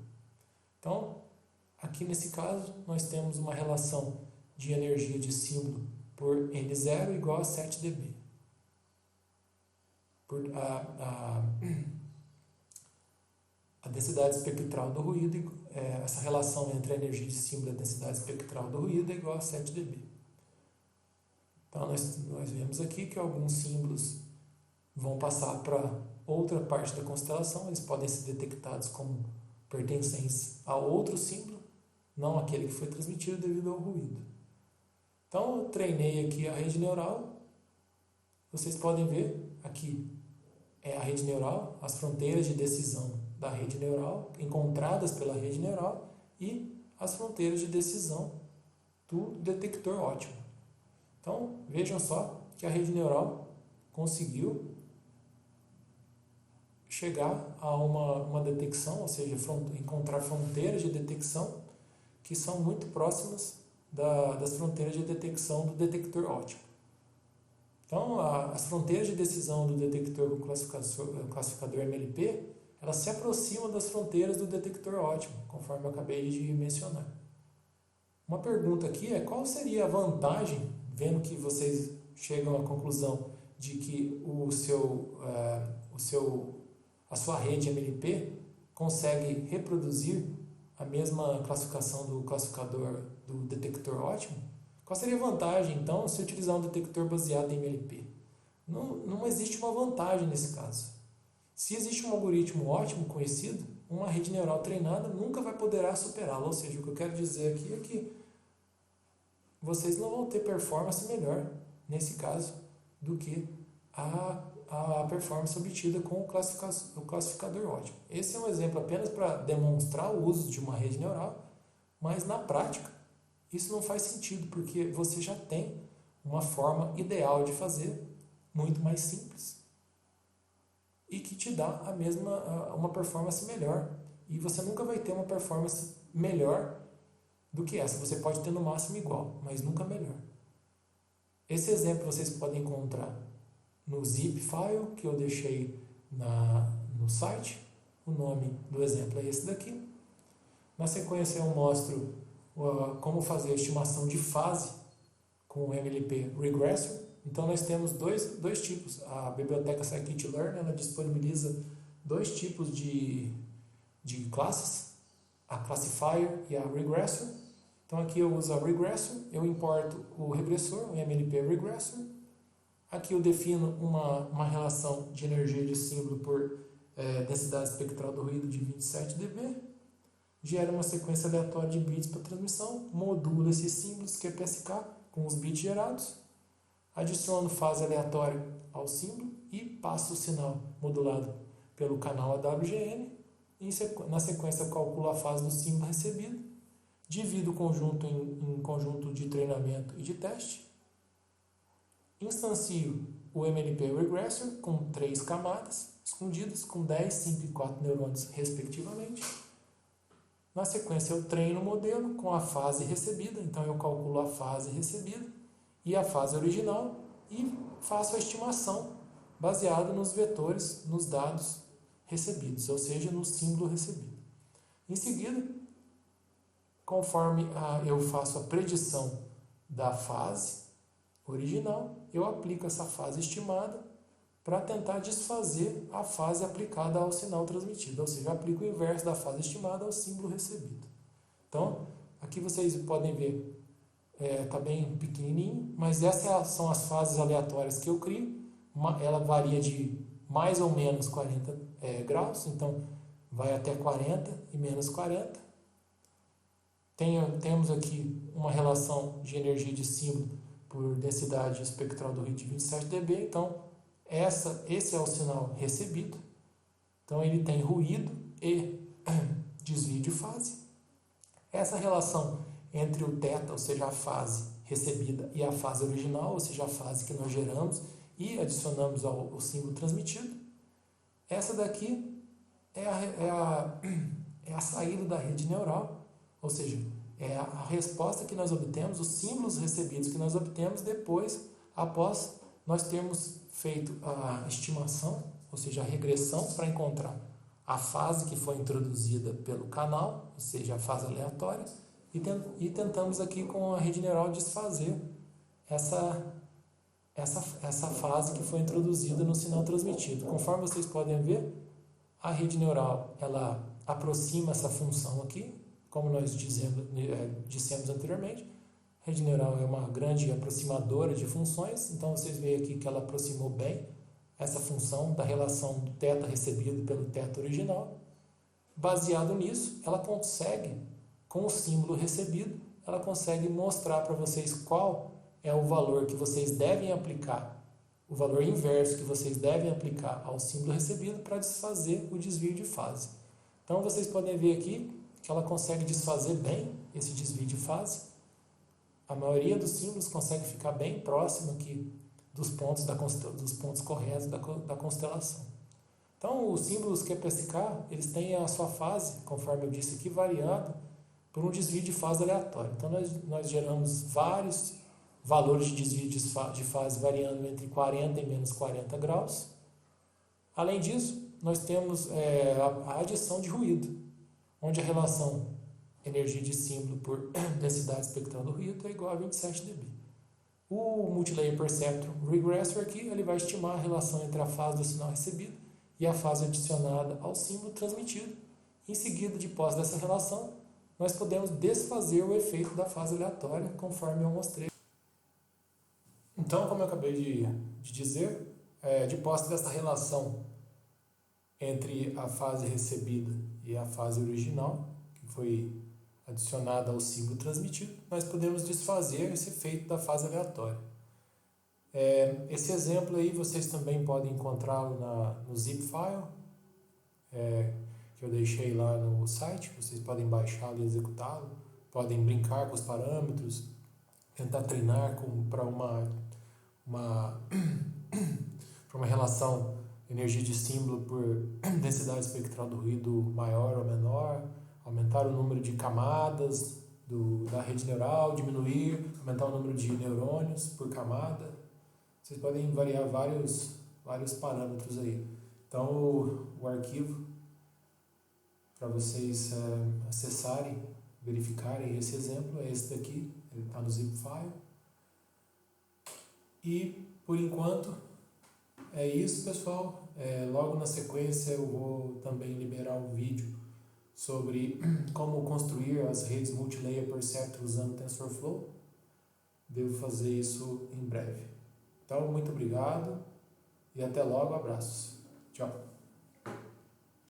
Então, Aqui nesse caso, nós temos uma relação de energia de símbolo por N0 igual a 7 dB. A densidade espectral do ruído, essa relação entre a energia de símbolo e a densidade espectral do ruído é igual a 7 dB. Então, nós vemos aqui que alguns símbolos vão passar para outra parte da constelação, eles podem ser detectados como pertencentes a outro símbolo, não aquele que foi transmitido devido ao ruído. Então, eu treinei aqui a rede neural. Vocês podem ver aqui é a rede neural, as fronteiras de decisão da rede neural, encontradas pela rede neural, e as fronteiras de decisão do detector óptico. Então, vejam só que a rede neural conseguiu chegar a uma detecção, ou seja, encontrar fronteiras de detecção que são muito próximas das fronteiras de detecção do detector óptico. Então, as fronteiras de decisão do detector com classificador MLP, elas se aproximam das fronteiras do detector óptico, conforme eu acabei de mencionar. Uma pergunta aqui é qual seria a vantagem, vendo que vocês chegam à conclusão de que a sua rede MLP consegue reproduzir a mesma classificação do classificador do detector óptico? Qual seria a vantagem, então, se utilizar um detector baseado em MLP? Não existe uma vantagem nesse caso. Se existe um algoritmo ótimo conhecido, uma rede neural treinada nunca vai poderá superá-lo. Ou seja, o que eu quero dizer aqui é que vocês não vão ter performance melhor, nesse caso, do que a performance obtida com o classificador óptico. Esse é um exemplo apenas para demonstrar o uso de uma rede neural, mas na prática isso não faz sentido, porque você já tem uma forma ideal de fazer, muito mais simples, e que te dá uma performance melhor. E você nunca vai ter uma performance melhor do que essa. Você pode ter no máximo igual, mas nunca melhor. Esse exemplo vocês podem encontrar no zip file que eu deixei no site. O nome do exemplo é esse daqui. Na sequência eu mostro como fazer a estimação de fase com o MLP Regressor. Então nós temos dois tipos. A biblioteca Scikit-learn, ela disponibiliza dois tipos de classes, a Classifier e a Regressor. Então aqui eu uso a Regressor, eu importo o regressor, o MLP Regressor. Aqui eu defino uma relação de energia de símbolo por densidade espectral do ruído de 27 dB. Gera uma sequência aleatória de bits para transmissão, modula esses símbolos QPSK com os bits gerados, adiciono fase aleatória ao símbolo e passo o sinal modulado pelo canal AWGN. Na sequência, calculo a fase do símbolo recebido, divido o conjunto em conjunto de treinamento e de teste, instancio o MLP Regressor com 3 camadas escondidas, com 10, 5 e 4 neurônios respectivamente. Na sequência, eu treino o modelo com a fase recebida, então eu calculo a fase recebida e a fase original e faço a estimação baseada nos vetores, nos dados recebidos, ou seja, no símbolo recebido. Em seguida, conforme eu faço a predição da fase original, eu aplico essa fase estimada para tentar desfazer a fase aplicada ao sinal transmitido, ou seja, eu aplico o inverso da fase estimada ao símbolo recebido. Então, aqui vocês podem ver, está bem pequenininho, mas essas são as fases aleatórias que eu crio. Ela varia de mais ou menos 40 graus, então vai até 40 e menos 40. Temos aqui uma relação de energia de símbolo por densidade espectral do ruído de 27 dB, então esse é o sinal recebido. Então ele tem ruído e desvio de fase. Essa relação entre o θ, ou seja, a fase recebida, e a fase original, ou seja, a fase que nós geramos e adicionamos ao símbolo transmitido, essa daqui é a saída da rede neural, ou seja, é a resposta que nós obtemos, os símbolos recebidos que nós obtemos após nós termos feito a estimação, ou seja, a regressão para encontrar a fase que foi introduzida pelo canal, ou seja, a fase aleatória, e tentamos aqui com a rede neural desfazer essa fase que foi introduzida no sinal transmitido. Conforme vocês podem ver, a rede neural ela aproxima essa função aqui, como nós dissemos anteriormente. A rede neural é uma grande aproximadora de funções, então vocês veem aqui que ela aproximou bem essa função da relação do θ recebido pelo θ original. Baseado nisso, ela consegue, com o símbolo recebido, ela consegue mostrar para vocês qual é o valor que vocês devem aplicar, o valor inverso que vocês devem aplicar ao símbolo recebido para desfazer o desvio de fase. Então vocês podem ver aqui que ela consegue desfazer bem esse desvio de fase. A maioria dos símbolos consegue ficar bem próximo aqui dos pontos corretos da constelação. Então, os símbolos QPSK, eles têm a sua fase, conforme eu disse aqui, variando por um desvio de fase aleatório. Então, nós geramos vários valores de desvio de fase variando entre 40 e menos 40 graus. Além disso, nós temos a adição de ruído, onde a relação energia de símbolo por densidade espectral do ruído é igual a 27 dB. O Multilayer Perceptron Regressor aqui, ele vai estimar a relação entre a fase do sinal recebido e a fase adicionada ao símbolo transmitido. Em seguida, de posse dessa relação, nós podemos desfazer o efeito da fase aleatória, conforme eu mostrei. Então, como eu acabei de dizer, de posse dessa relação entre a fase recebida e a fase original, que foi adicionada ao símbolo transmitido, nós podemos desfazer esse efeito da fase aleatória. Esse exemplo aí vocês também podem encontrá-lo no zip file, que eu deixei lá no site. Vocês podem baixá-lo e executá-lo, podem brincar com os parâmetros, tentar treinar para uma relação energia de símbolo por densidade espectral do ruído maior ou menor, aumentar o número de camadas da rede neural, diminuir, aumentar o número de neurônios por camada. Vocês podem variar vários parâmetros aí. Então, o arquivo, para vocês acessarem, verificarem esse exemplo, é esse daqui, ele está no zip file. E, por enquanto, é isso, pessoal. Logo na sequência eu vou também liberar um vídeo sobre como construir as redes Multilayer Perceptron usando TensorFlow. Devo fazer isso em breve. Então, muito obrigado e até logo. Abraços. Tchau.